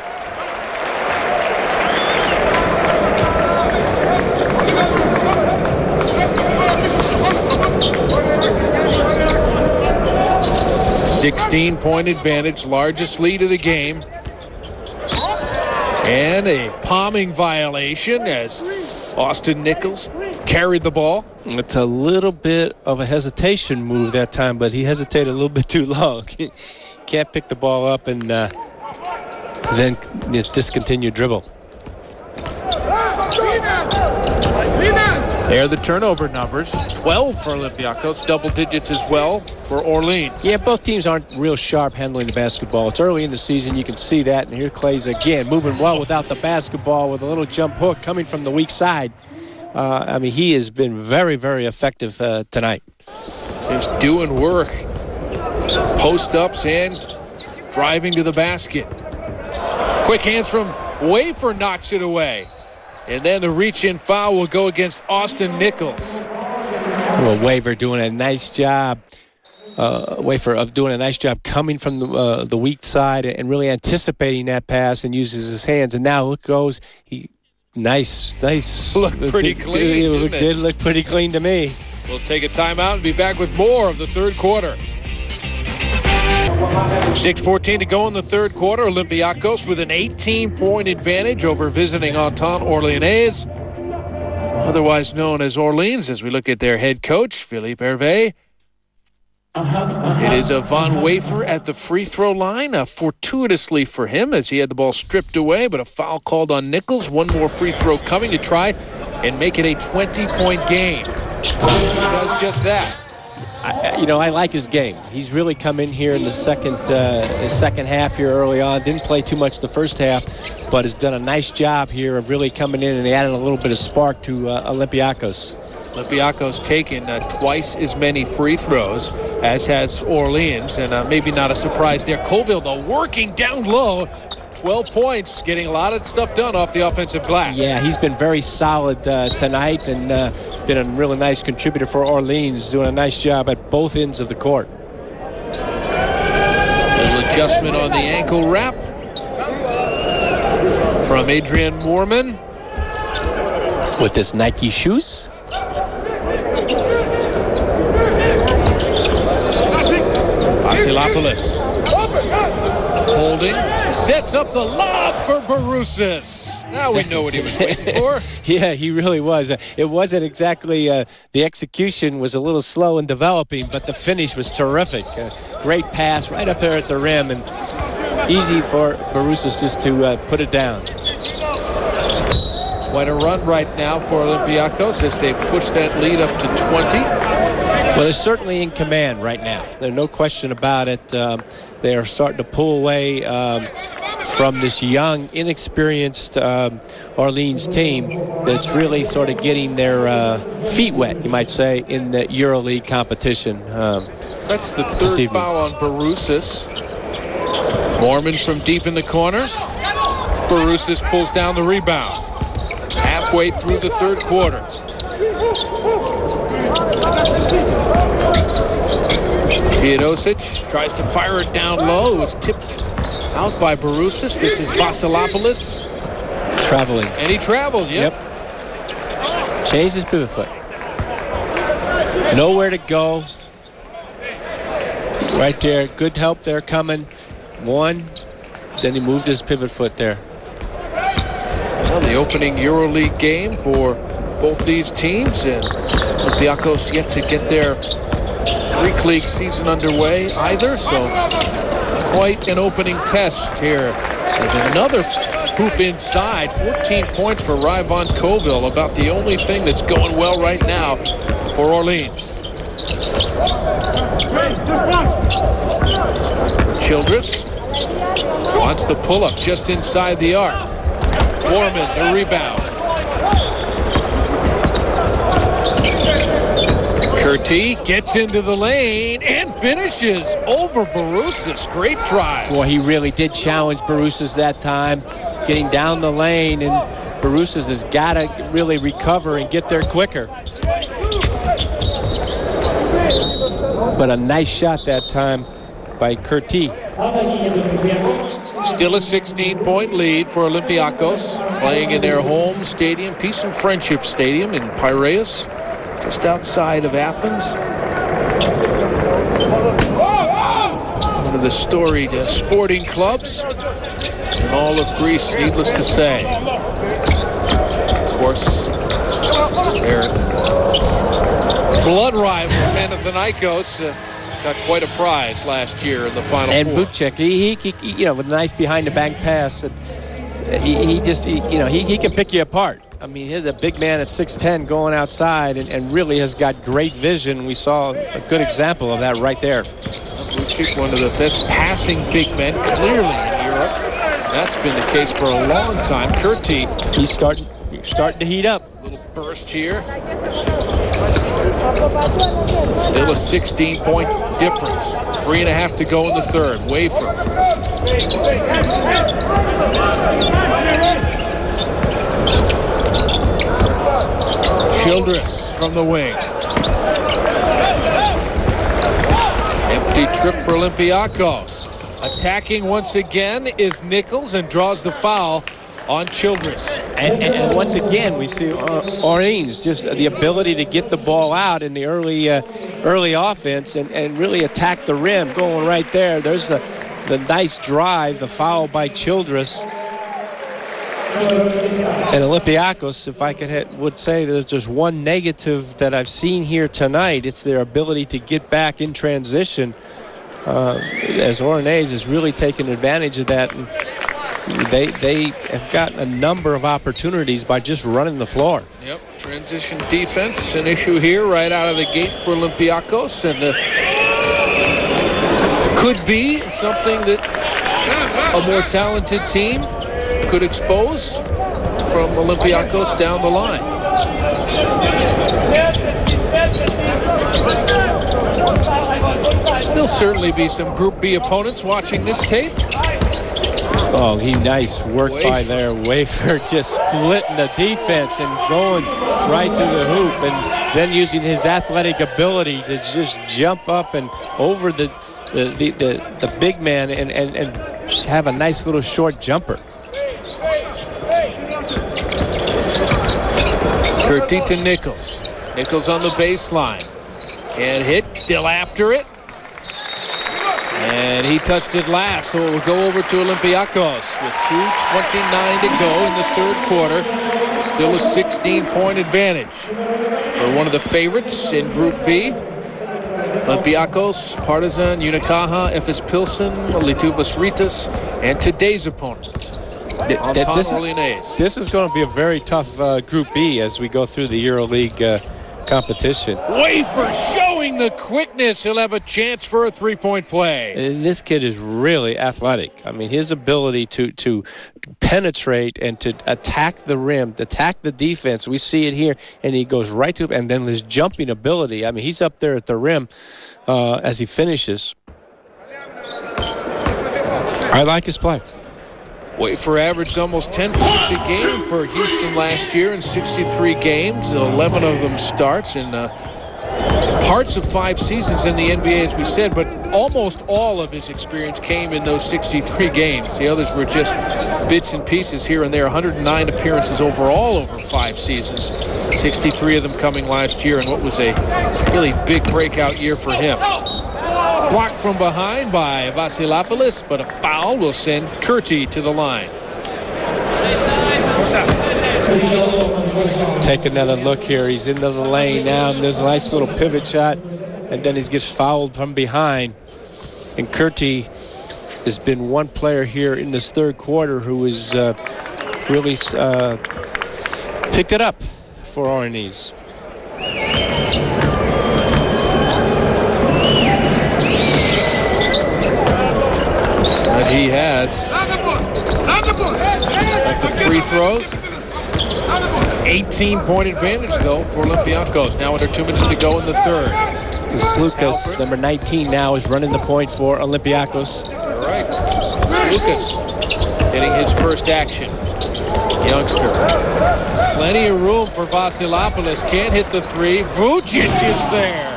A: $16-point advantage, largest lead of the game. And a palming violation as Austin Nichols carried the ball.
B: It's a little bit of a hesitation move that time, but he hesitated a little bit too long. Can't pick the ball up and then discontinue dribble.
A: There are the turnover numbers. 12 for Olympiacos, double digits as well for Orleans.
B: Yeah, both teams aren't real sharp handling the basketball. It's early in the season, you can see that. And here Kleza again, moving well without the basketball with a little jump hook coming from the weak side. He has been very, very effective tonight.
A: Just doing work. Post-ups and driving to the basket. Quick hands from Wafer knocks it away. And then the reach-in foul will go against Austin Nichols.
B: Well, Wafer doing a nice job. Wafer of doing a nice job coming from the weak side and really anticipating that pass and uses his hands. And now look goes he. Nice.
A: Looked pretty clean.
B: It did look pretty clean to me.
A: We'll take a timeout and be back with more of the third quarter. 6:14 to go in the third quarter. Olympiacos with an 18-point advantage over visiting Entente Orléanaise, otherwise known as Orleans, as we look at their head coach, Philippe Hervé. It is a Von Wafer at the free throw line, fortuitously for him as he had the ball stripped away, but a foul called on Nichols. One more free throw coming to try and make it a 20-point game. He does just that.
B: I like his game. He's really come in here in the second half here early on. Didn't play too much the first half, but has done a nice job here of really coming in and adding a little bit of spark to Olympiacos.
A: Olympiacos taken twice as many free throws as has Orleans, and maybe not a surprise there. Colville, though, working down low. 12 points, getting a lot of stuff done off the offensive glass.
B: Yeah, he's been very solid tonight and been a really nice contributor for Orleans, doing a nice job at both ends of the court.
A: A little adjustment on the ankle wrap from Adrian Moorman.
B: With his Nike shoes.
A: Vasilopoulos holding, sets up the lob for Baroussis. Now we know what he was waiting for.
B: Yeah, he really was. It wasn't exactly, the execution was a little slow in developing, but the finish was terrific. Great pass right up there at the rim, and easy for Baroussis just to put it down.
A: Quite a run right now for Olympiacos as they push that lead up to 20.
B: Well, they're certainly in command right now. There's no question about it. They are starting to pull away from this young, inexperienced Orleans team that's really sort of getting their feet wet, you might say, in the Euroleague competition.
A: That's the third foul on Baroussis. Moorman from deep in the corner. Baroussis pulls down the rebound. Halfway through the third quarter. Teodosic tries to fire it down low. It was tipped out by Baroussis. This is Vasilopoulos.
B: Traveling.
A: And he traveled, yep.
B: Changed his pivot foot. Nowhere to go. Right there. Good help there coming. One. Then he moved his pivot foot there.
A: Well, the opening EuroLeague game for both these teams, and Olympiacos yet to get their Greek League season underway either, so quite an opening test here. There's another hoop inside, 14 points for Ryvon Colville, about the only thing that's going well right now for Orleans. Childress wants the pull-up just inside the arc. Warman, the rebound. Curti gets into the lane and finishes over Barousas. Great drive.
B: Boy, he really did challenge Barousas that time, getting down the lane, and Barousas has got to really recover and get there quicker. But a nice shot that time by Curti.
A: Still a 16-point lead for Olympiacos, playing in their home stadium, Peace and Friendship Stadium in Piraeus, just outside of Athens. One of the storied sporting clubs in all of Greece, needless to say. Of course, their blood rival Panathinaikos got quite a prize last year in the Final Four.
B: And Vucek, he you know, with a nice behind-the-back pass, he can pick you apart. I mean, he's a big man at 6'10", going outside, and really has got great vision. We saw a good example of that right there.
A: Vucek, one of the best passing big men, clearly in Europe. That's been the case for a long time. Curti,
B: he's starting to heat up.
A: Little burst here. Still a 16-point difference. 3.5 to go in the third. Wafer. Childress from the wing. Empty trip for Olympiacos. Attacking once again is Nichols and draws the foul on Childress.
B: And once again, we see Orleans, just the ability to get the ball out in the early offense and really attack the rim, going right there. There's the nice drive, the foul by Childress. And Olympiacos, if I would say there's just one negative that I've seen here tonight, it's their ability to get back in transition, as Orleans has really taken advantage of that. And they have gotten a number of opportunities by just running the floor.
A: Yep, transition defense, an issue here right out of the gate for Olympiacos, and could be something that a more talented team could expose from Olympiacos down the line. There'll certainly be some Group B opponents watching this tape.
B: Oh, nice work by there. Wafer just splitting the defense and going right to the hoop, and then using his athletic ability to just jump up and over the big man and have a nice little short jumper.
A: Curti to Nichols. Nichols on the baseline. Can't hit, still after it. And he touched it last, so it will go over to Olympiacos with 2:29 to go in the third quarter. Still a 16-point advantage for one of the favorites in Group B. Olympiacos, Partizan, Unicaja, Efes Pilsen, Lietuvos Rytas, and today's opponent.
B: This is going to be a very tough Group B as we go through the Euroleague competition.
A: Wafer showing the quickness. He'll have a chance for a three-point play.
B: This kid is really athletic. I mean, his ability to penetrate and to attack the rim, to attack the defense, we see it here, and he goes right to it. And then his jumping ability. I mean, he's up there at the rim as he finishes. I like his play.
A: Wafer averaged almost 10 points a game for Houston last year in 63 games. 11 of them starts in parts of 5 seasons in the NBA, as we said, but almost all of his experience came in those 63 games. The others were just bits and pieces here and there. 109 appearances overall over 5 seasons. 63 of them coming last year in what was a really big breakout year for him. Blocked from behind by Vasilopoulos, but a foul will send Curti to the line.
B: Take another look here. He's into the lane now, and there's a nice little pivot shot, and then he gets fouled from behind. And Curti has been one player here in this third quarter who has really picked it up for Orleans.
A: And he has at the free throws. 18-point advantage, though, for Olympiacos. Now under 2 minutes to go in the third.
B: Lucas, number 19 now, is running the point for Olympiacos.
A: All right. Lucas getting his first action. Youngster. Plenty of room for Vasilopoulos. Can't hit the three. Vucic is there.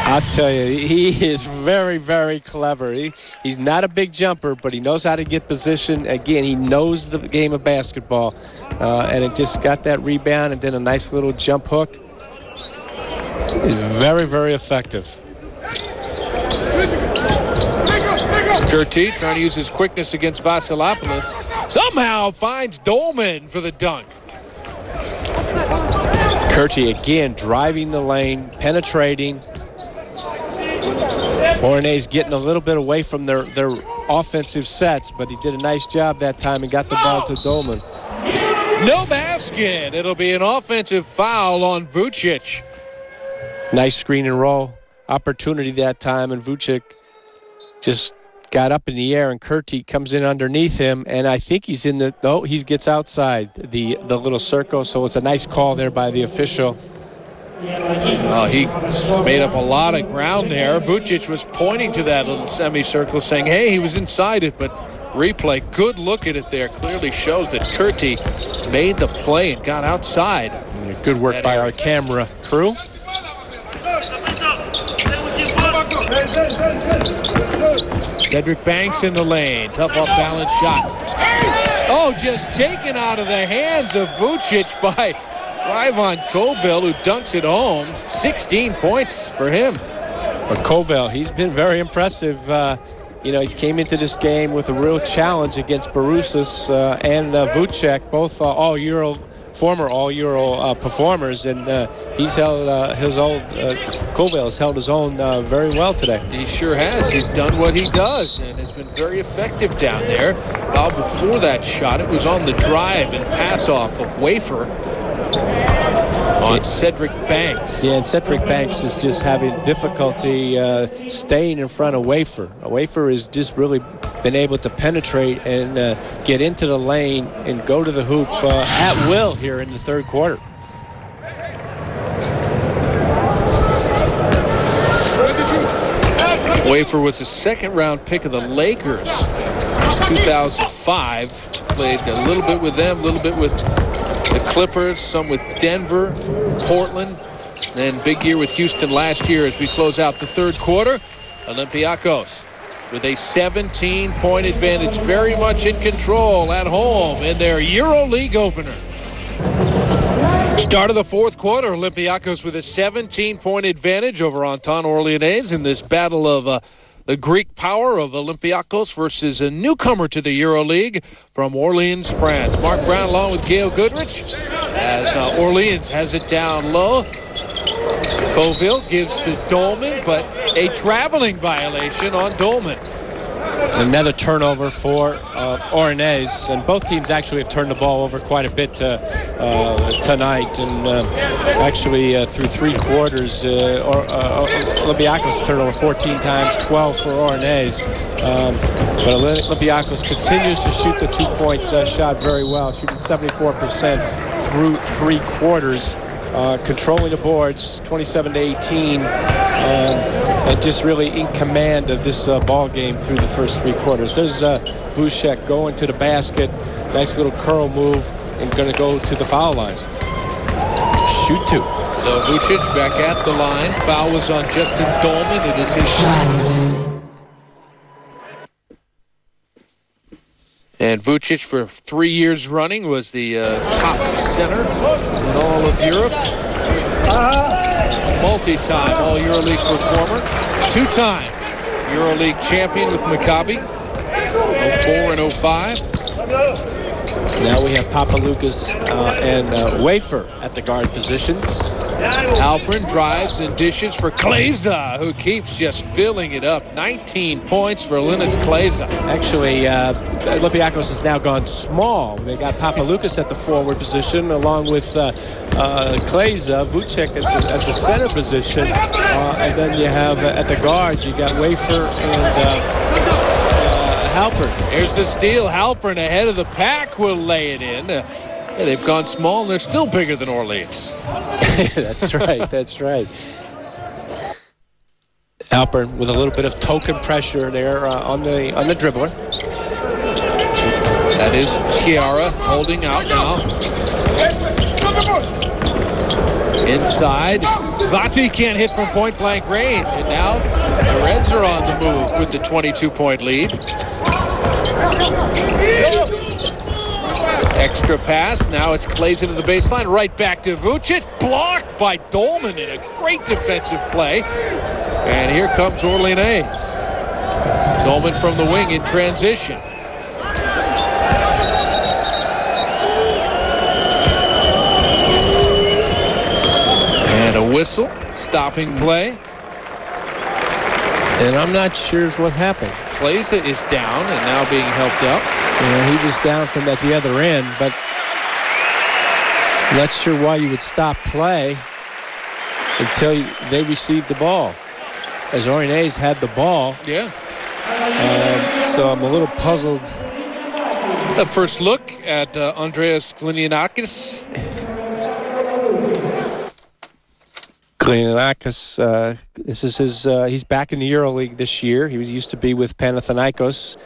B: I'll tell you, he is very, very clever. He's not a big jumper, but he knows how to get position. Again, he knows the game of basketball. And it just got that rebound and then a nice little jump hook. It's very, very effective.
A: Curti trying to use his quickness against Vasilopoulos. Somehow finds Dolman for the dunk.
B: Curti again driving the lane, penetrating. Orleans getting a little bit away from their offensive sets, but he did a nice job that time and got the ball to Dolman.
A: No basket. It'll be an offensive foul on Vucic.
B: Nice screen and roll opportunity that time, and Vucic just got up in the air, and Curti comes in underneath him, and I think he's in the, no, he gets outside the little circle, so it's a nice call there by the official.
A: He made up a lot of ground there. Vucic was pointing to that little semicircle saying, hey, he was inside it, but replay, good look at it there, clearly shows that Curti made the play and got outside.
B: Good work by our camera crew.
A: Cedric Banks in the lane. Tough off-balance shot. Oh, just taken out of the hands of Vucic by Ryvon Colville, who dunks it home. 16 points for him.
B: But Colville, he's been very impressive. He's came into this game with a real challenge against Borussis and Vucic, both former All-Euro performers, and he's held his own. Colville has held his own very well today.
A: He sure has. He's done what he does and has been very effective down there. Foul before that shot, it was on the drive and pass off of Wafer on Cedric Banks.
B: Yeah, and Cedric Banks is just having difficulty staying in front of Wafer. Wafer has just really been able to penetrate and get into the lane and go to the hoop at will here in the third quarter.
A: Wafer was a second-round pick of the Lakers, 2005. Played a little bit with them, a little bit with the Clippers, some with Denver, Portland, and big year with Houston last year. As we close out the third quarter, Olympiacos with a 17-point advantage, very much in control at home in their Euroleague opener. Start of the fourth quarter, Olympiacos with a 17-point advantage over Anton Orleans in this battle of the Greek power of Olympiacos versus a newcomer to the Euroleague from Orleans, France. Mark Brown along with Gail Goodrich as Orleans has it down low. Colville gives to Dolman, but a traveling violation on Dolman.
B: Another turnover for Orleans, and both teams actually have turned the ball over quite a bit tonight, and actually through three quarters, Olympiacos turned over 14 times, 12 for Orleans. But Olympiacos continues to shoot the two-point shot very well, shooting 74% through three quarters, controlling the boards 27-18. And just really in command of this ball game through the first three quarters. There's Vucic going to the basket. Nice little curl move and going to go to the foul line. Shoot two.
A: So Vucic back at the line. Foul was on Justin Dolman. It is his shot. And Vucic for 3 years running was the top center in all of Europe. Multi-time All-Euroleague performer, two-time Euroleague champion with Maccabi, 04 and 05.
B: Now we have Papaloukas and Wafer at the guard positions.
A: Halpern drives and dishes for Kleza, who keeps just filling it up. 19 points for Linus Kleza.
B: Actually, Olympiacos has now gone small. They got Papaloukas at the forward position, along with Kleza, Vucek at the center position. And then you have at the guards, you got Wafer and Halpern.
A: Here's the steal. Halpern ahead of the pack will lay it in. Yeah, they've gone small, and they're still bigger than Orleans.
B: That's right. That's right. Halpern with a little bit of token pressure there on the dribbler.
A: That is Chiara holding out now. Inside. Vati can't hit from point-blank range. And now the Reds are on the move with the 22-point lead. Extra pass. Now it's Kleza to the baseline. Right back to Vucic. Blocked by Dolman in a great defensive play. And here comes Orleans. Dolman from the wing in transition. And a whistle. Stopping play.
B: And I'm not sure what happened.
A: Kleza is down and now being helped up.
B: Yeah, he was down from at the other end, but not sure why you would stop play until they received the ball. As Orleans had the ball.
A: Yeah.
B: So I'm a little puzzled.
A: The first look at Andreas Glinianakis.
B: Glinianakis, this is his. He's back in the Euroleague this year. He used to be with Panathinaikos,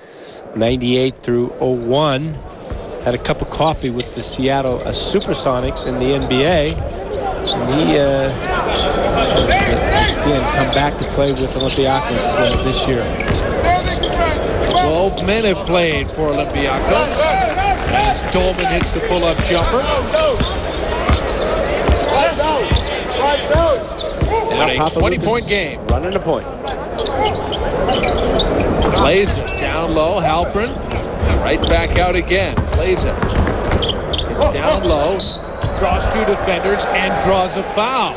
B: 98 through 01. Had a cup of coffee with the Seattle Supersonics in the NBA. And he has again come back to play with Olympiacos this year.
A: 12 men have played for Olympiacos. As Dolman hits the pull-up jumper. Now a 20-point game.
B: Running the point.
A: Kleza down low. Halpern right back out again. Kleza. It's down low. Draws two defenders and draws a foul.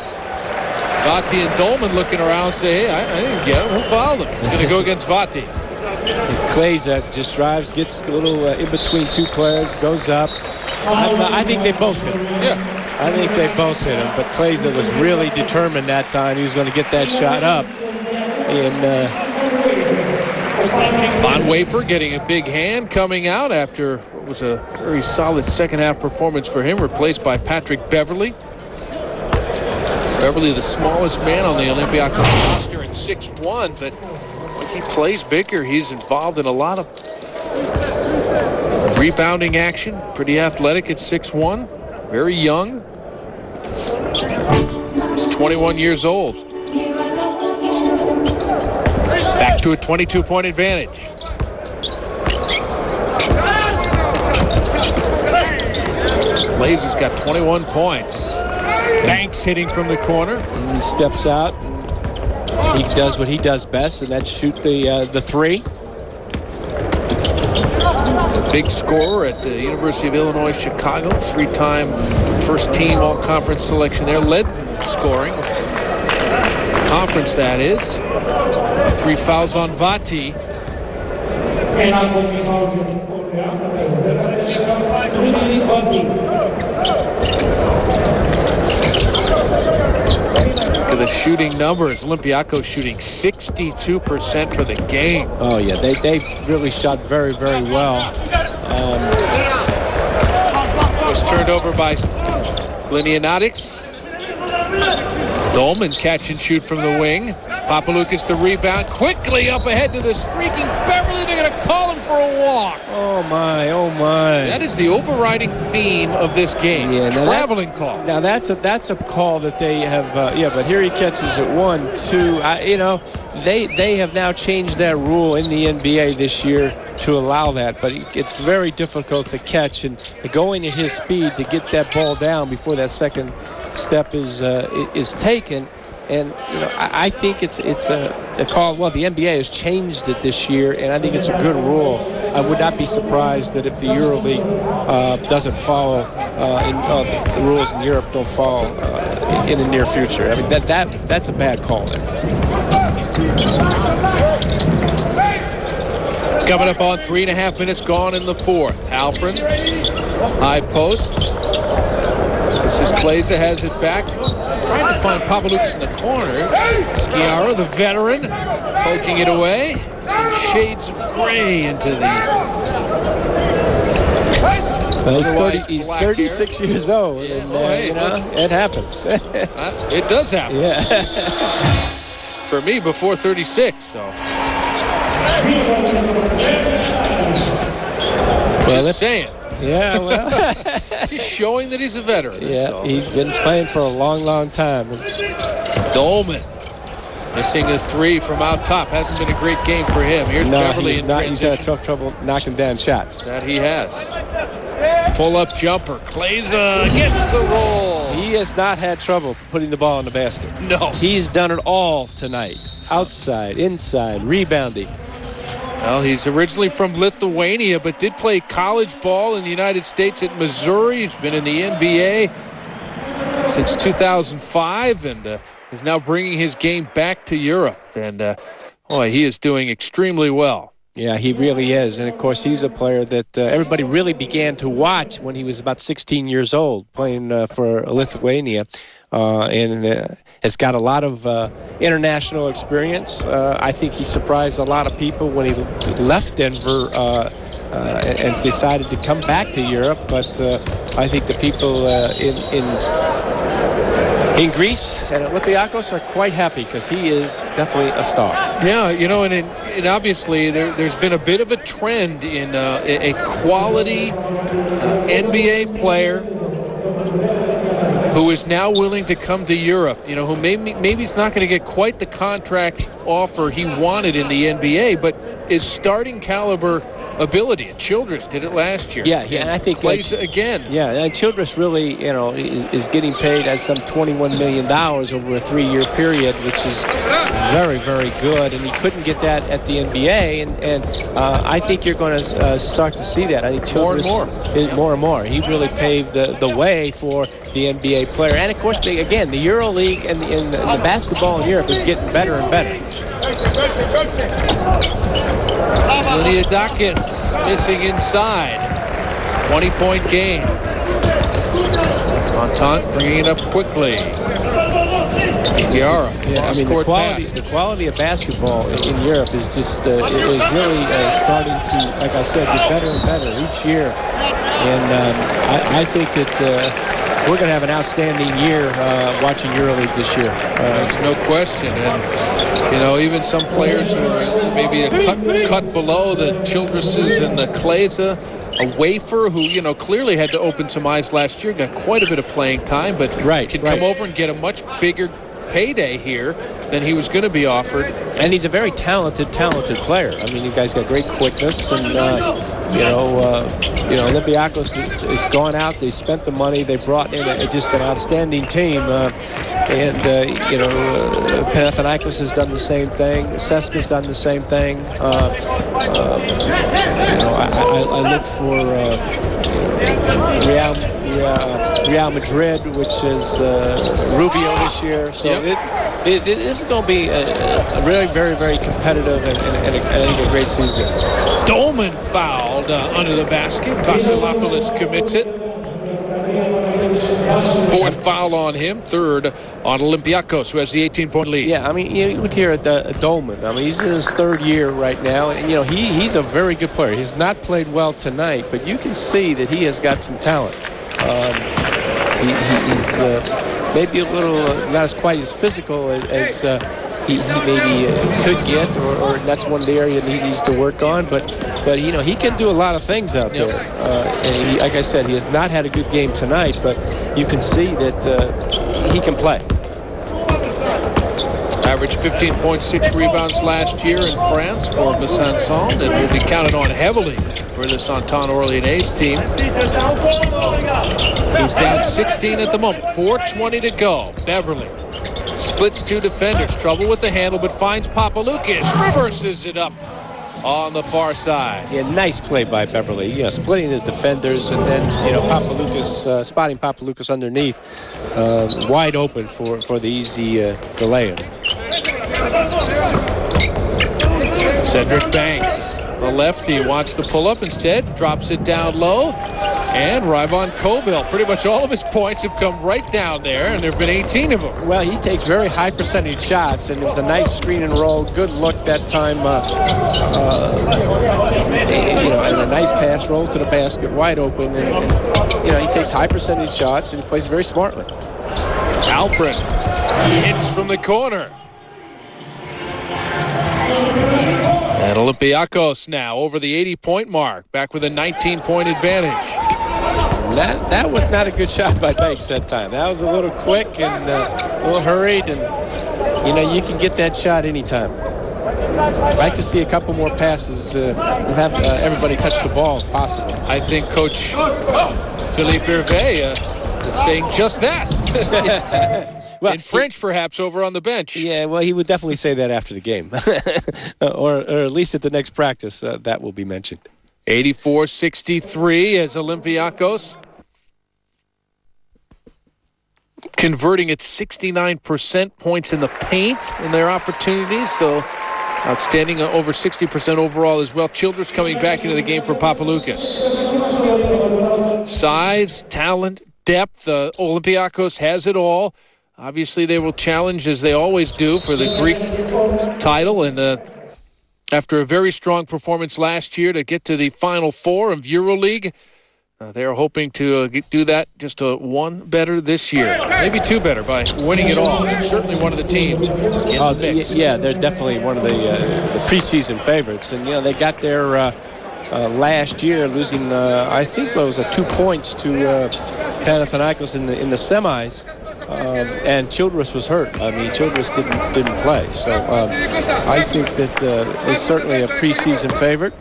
A: Vati and Dolman looking around say, hey, I didn't get him. Who fouled him? He's going to go against Vati.
B: Kleza just drives, gets a little in between two players, goes up. I think they both hit him.
A: Yeah.
B: I think they both hit him, but Kleza was really determined that time. He was going to get that shot up. And
A: Von Wafer getting a big hand coming out after what was a very solid second-half performance for him, replaced by Patrick Beverly. Beverly, the smallest man on the Olympiacos roster at 6'1", but he plays bigger. He's involved in a lot of rebounding action. Pretty athletic at 6'1", very young. He's 21 years old. Back to a 22-point advantage. Kleza's got 21 points. Banks hitting from the corner.
B: And he steps out. He does what he does best, and that's shoot the three.
A: A big scorer at the University of Illinois Chicago. Three-time first-team all-conference selection there. Led in scoring. Conference, that is. 3 fouls on Vati. Look at the shooting numbers. Olympiacos shooting 62% for the game.
B: Oh, yeah. They really shot very, very well.
A: Was turned over by Glinianakis. Dolman catch and shoot from the wing. Papaloukas the rebound. Quickly up ahead to the streaking Beverly. They're going to call him for a walk.
B: Oh, my. Oh, my.
A: That is the overriding theme of this game.
B: Yeah,
A: traveling calls.
B: Now, that's a call that they have. But here he catches it 1, 2. They have now changed that rule in the NBA this year to allow that. But it's very difficult to catch. And going at his speed to get that ball down before that second step is taken. And I think it's a call. Well, the NBA has changed it this year, and I think it's a good rule. I would not be surprised that if the Euroleague doesn't follow, the rules in Europe don't follow in the near future. I mean, that's a bad call there.
A: Coming up on 3.5 minutes gone in the fourth. Halpern, high post. This is Kleza, has it back. Trying to find Papaloukas in the corner. Sciarra, the veteran, poking it away. Some shades of gray into the...
B: Well, he's 36 years old, yeah, and it happens.
A: It does happen.
B: Yeah.
A: For me, before 36, so... Just saying.
B: Yeah, well.
A: Just showing that he's a veteran.
B: Yeah, he's been playing for a long, long time.
A: Dolman missing a three from out top. Hasn't been a great game for him. Here's Beverly in transition.
B: He's had trouble knocking down shots.
A: That he has. Pull-up jumper. Kleza gets the roll.
B: He has not had trouble putting the ball in the basket.
A: No.
B: He's done it all tonight. Outside, inside, rebounding.
A: Well, he's originally from Lithuania, but did play college ball in the United States at Missouri. He's been in the NBA since 2005, and is now bringing his game back to Europe. And, he is doing extremely well.
B: Yeah, he really is. And, of course, he's a player that everybody really began to watch when he was about 16 years old, playing for Lithuania. And has got a lot of international experience. I think he surprised a lot of people when he left Denver and decided to come back to Europe. But I think the people in Greece and at Olympiacos are quite happy because he is definitely a star.
A: Yeah, and obviously there's been a bit of a trend in a quality NBA player who is now willing to come to Europe, who maybe he's not going to get quite the contract offer he wanted in the NBA, but is starting caliber ability. And Childress did it last year.
B: Yeah, and I think
A: plays again.
B: Yeah, and Childress really, is getting paid as some $21 million over a 3-year period, which is very, very good. And he couldn't get that at the NBA, and I think you're going to start to see that. I think Childress more and more. He really paved the way for the NBA player. And of course, the EuroLeague and the basketball in Europe is getting better and better.
A: Olympiacos missing inside. 20-point game. Fontant bringing it up quickly. Sciarra.
B: Yeah, I mean, the quality of basketball in Europe is just is really starting to, like I said, get better and better each year. And I think that we're going to have an outstanding year watching EuroLeague this year.
A: There's no question. And, even some players who are maybe a cut below the Childresses and the Kleza, a Wafer who, clearly had to open some eyes last year, got quite a bit of playing time, but can come over and get a much bigger payday here than he was going to be offered.
B: And he's a very talented player. I mean, the guy's got great quickness, and Olympiacos has gone out. They spent the money. They brought in just an outstanding team. Panathinaikos has done the same thing. Ceska's done the same thing. I look for Real Madrid, which is Rubio this year. So this is going to be a really very, very competitive and I think a great season.
A: Dolman fouled under the basket. Vasilopoulos commits it. Fourth foul on him, third on Olympiacos, who has the 18-point lead.
B: Yeah, I mean, you look here at Dolman. I mean, he's in his third year right now, and he's a very good player. He's not played well tonight, but you can see that he has got some talent. He's maybe a little not as quite as physical as he maybe could get, or that's one of the areas he needs to work on. But he can do a lot of things out there. And like I said, he has not had a good game tonight, but you can see that he can play.
A: Averaged 15.6 rebounds last year in France for Besançon, and will be counted on heavily for the Santon Orléanais team, who's down 16 at the moment. 4:20 to go. Beverly Splits two defenders. Trouble with the handle, but finds Papaloukas. Reverses it up on the far side.
B: Yeah, nice play by Beverly. Splitting the defenders and then, Papaloukas, spotting Papaloukas underneath. Wide open for the easy delay.
A: Cedric Banks, the lefty, wants to pull up instead, drops it down low. And Ryvon Colville, pretty much all of his points have come right down there, and there have been 18 of them.
B: Well, he takes very high percentage shots, and it was a nice screen and roll. Good look that time. And a nice pass roll to the basket, wide open. And he takes high percentage shots, and he plays very smartly.
A: Alprin hits from the corner. And Olympiacos now over the 80-point mark, back with a 19-point advantage.
B: That was not a good shot by Banks that time. That was a little quick and a little hurried, and you can get that shot anytime. I'd like to see a couple more passes and have everybody touch the ball if possible.
A: I think Coach Philippe Hervé is saying just that. Well, in French, perhaps, over on the bench.
B: Yeah, well, he would definitely say that after the game. or at least at the next practice, that will be mentioned.
A: 84-63 as Olympiacos converting at 69% points in the paint in their opportunities. So outstanding, over 60% overall as well. Childress coming back into the game for Papaloukas. Size, talent, depth. Olympiacos has it all. Obviously, they will challenge, as they always do, for the Greek title. And after a very strong performance last year to get to the Final Four of Euroleague, they are hoping to do that just one better this year. Maybe two better by winning it all. They're certainly one of the teams in the mix.
B: Yeah, they're definitely one of the preseason favorites. And, they got there last year, losing, I think it was 2 points to Panathinaikos in the semis. And Childress was hurt. I mean, Childress didn't play. So I think that it's certainly a preseason favorite.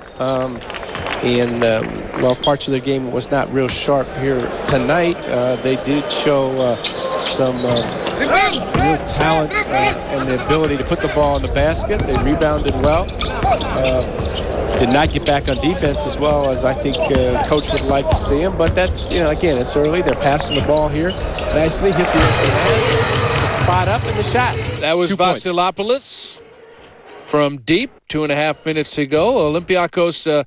B: Parts of their game was not real sharp here tonight. They did show some real talent and the ability to put the ball in the basket. They rebounded well. Did not get back on defense as well as I think Coach would like to see him. But that's, again, it's early. They're passing the ball here. Nicely hit the spot up and the shot.
A: That was Vasilopoulos from deep. 2.5 minutes to go. Olympiacos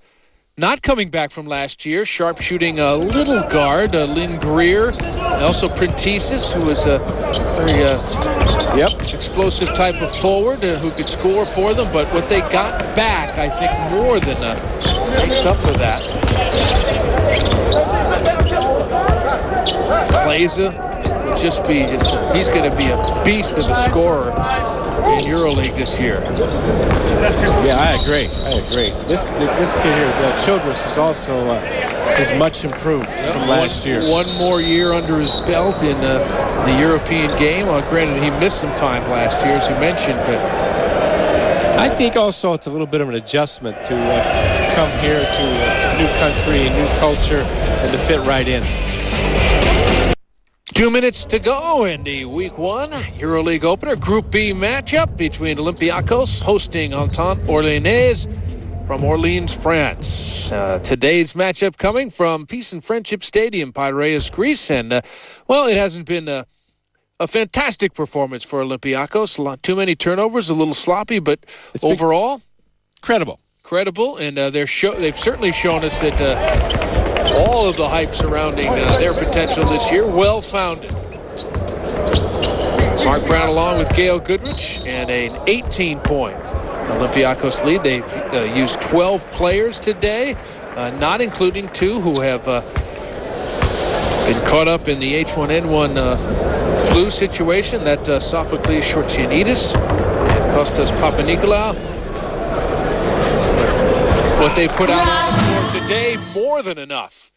A: not coming back from last year. Sharp shooting little guard, Lynn Greer. And also Prentices, who was a very explosive type of forward who could score for them. But what they got back, I think, more than makes up for that. Kleza will he's going to be a beast of a scorer in EuroLeague this year.
B: Yeah, I agree. This kid here, Childress, is also is much improved from last year.
A: One more year under his belt in the European game. Granted, he missed some time last year, as you mentioned, but
B: I think also it's a little bit of an adjustment to come here to a new country, a new culture, and to fit right in.
A: 2 minutes to go in the Week 1 EuroLeague opener. Group B matchup between Olympiacos hosting Entente Orléanaise from Orleans, France. Today's matchup coming from Peace and Friendship Stadium, Piraeus, Greece. And, it hasn't been a fantastic performance for Olympiacos. Too many turnovers, a little sloppy, but overall,
B: credible.
A: And they've certainly shown us that all of the hype surrounding their potential this year, well-founded. Mark Brown along with Gail Goodrich and an 18-point Olympiacos lead. They've used 12 players today, not including 2 who have been caught up in the H1N1 flu situation. That Sophocles Shortsianidis and Kostas Papanikolaou. What they put out on the floor today, more than enough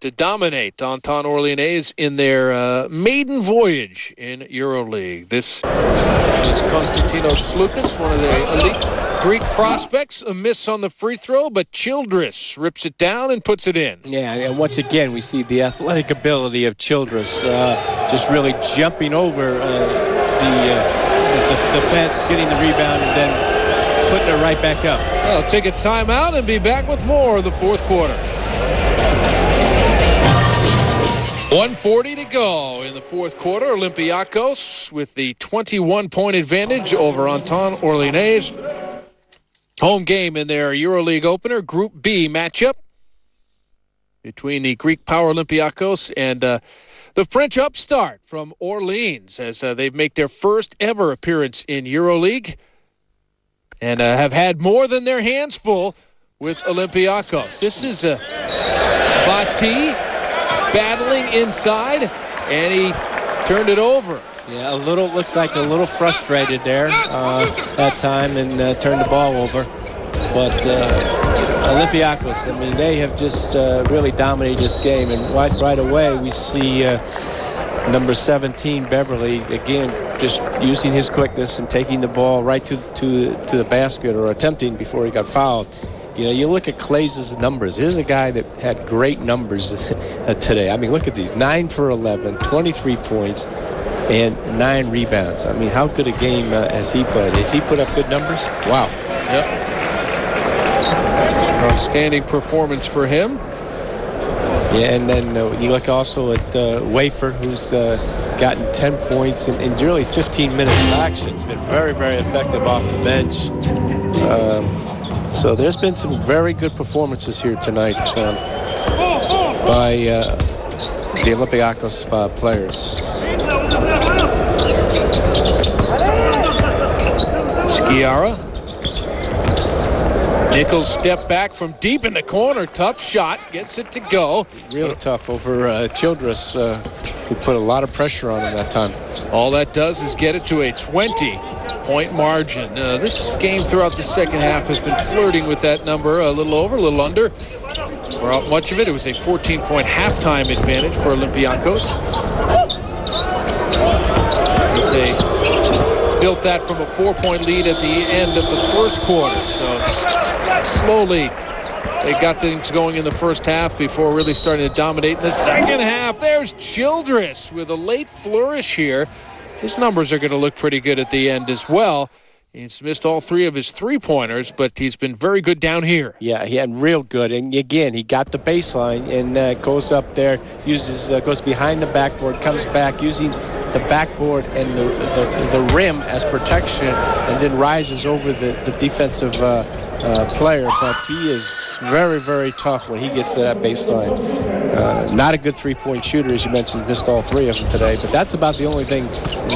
A: to dominate Entente Orléanaise in their maiden voyage in EuroLeague. This is Konstantinos Sloukas, one of the elite Greek prospects. A miss on the free throw, but Childress rips it down and puts it in.
B: Yeah, and once again, we see the athletic ability of Childress just really jumping over the defense, getting the rebound, and then putting it right back up.
A: Well, take a timeout and be back with more of the fourth quarter. 1:40 to go in the fourth quarter. Olympiacos with the 21-point advantage over Anton Orleanais. Home game in their Euroleague opener, Group B matchup between the Greek power Olympiacos and the French upstart from Orleans, as they make their first ever appearance in Euroleague and have had more than their hands full with Olympiacos. This is Vati battling inside, and he turned it over.
B: Yeah, looks like a little frustrated there that time, and turned the ball over. But Olympiacos, I mean, they have just really dominated this game, and right away we see number 17 Beverly again just using his quickness and taking the ball right to the basket, or attempting before he got fouled. You know, you look at Clays' numbers. Here's a guy that had great numbers today. I mean, look at these: 9 for 11, 23 points, and 9 rebounds. I mean, how good a game has he played? Has he put up good numbers? Wow.
A: Yep. Outstanding performance for him.
B: Yeah, and then you look also at Wafer, who's gotten 10 points in really 15 minutes of action. It's been very, very effective off the bench. So there's been some very good performances here tonight by the Olympiacos players.
A: Sciarra. Nichols step back from deep in the corner. Tough shot. Gets it to go.
B: Real tough over Childress, who put a lot of pressure on him that time.
A: All that does is get it to a 20-point margin. This game throughout the second half has been flirting with that number, a little over, a little under. Throughout much of it, it was a 14-point halftime advantage for Olympiacos. They built that from a 4-point lead at the end of the first quarter. So slowly they got things going in the first half before really starting to dominate in the second half. There's Childress with a late flourish here. His numbers are going to look pretty good at the end as well. He's missed all 3 of his three-pointers, but he's been very good down here.
B: Yeah, he had real good. And again, he got the baseline and goes up there, goes behind the backboard, comes back using the backboard and the rim as protection, and then rises over the defensive player. But he is very, very tough when he gets to that baseline. Not a good three-point shooter, as you mentioned, missed all 3 of them today. But that's about the only thing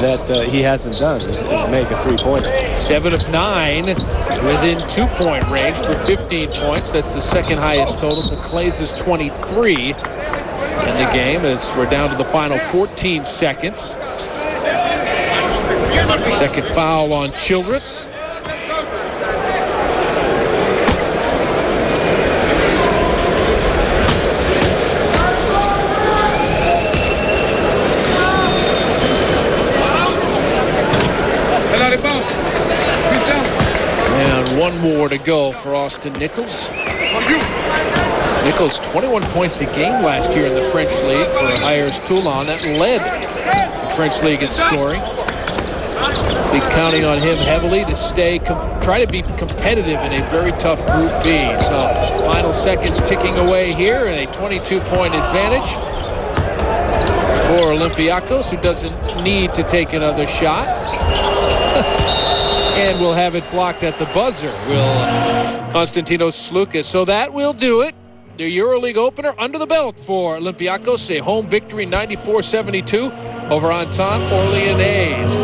B: that he hasn't done is make a three-pointer.
A: 7 of 9 within 2-point range for 15 points. That's the second highest total. The Clays is 23 in the game as we're down to the final 14 seconds. Second foul on Childress. And one more to go for Austin Nichols. Nichols, 21 points a game last year in the French League for Ayers Toulon. That led the French League in scoring. Be counting on him heavily to try to be competitive in a very tough Group B. So final seconds ticking away here, and a 22-point advantage for Olympiacos, who doesn't need to take another shot. And will have it blocked at the buzzer, will Konstantinos Sloukas. So that will do it. The EuroLeague opener under the belt for Olympiacos. A home victory, 94-72 over Anton Orleanais.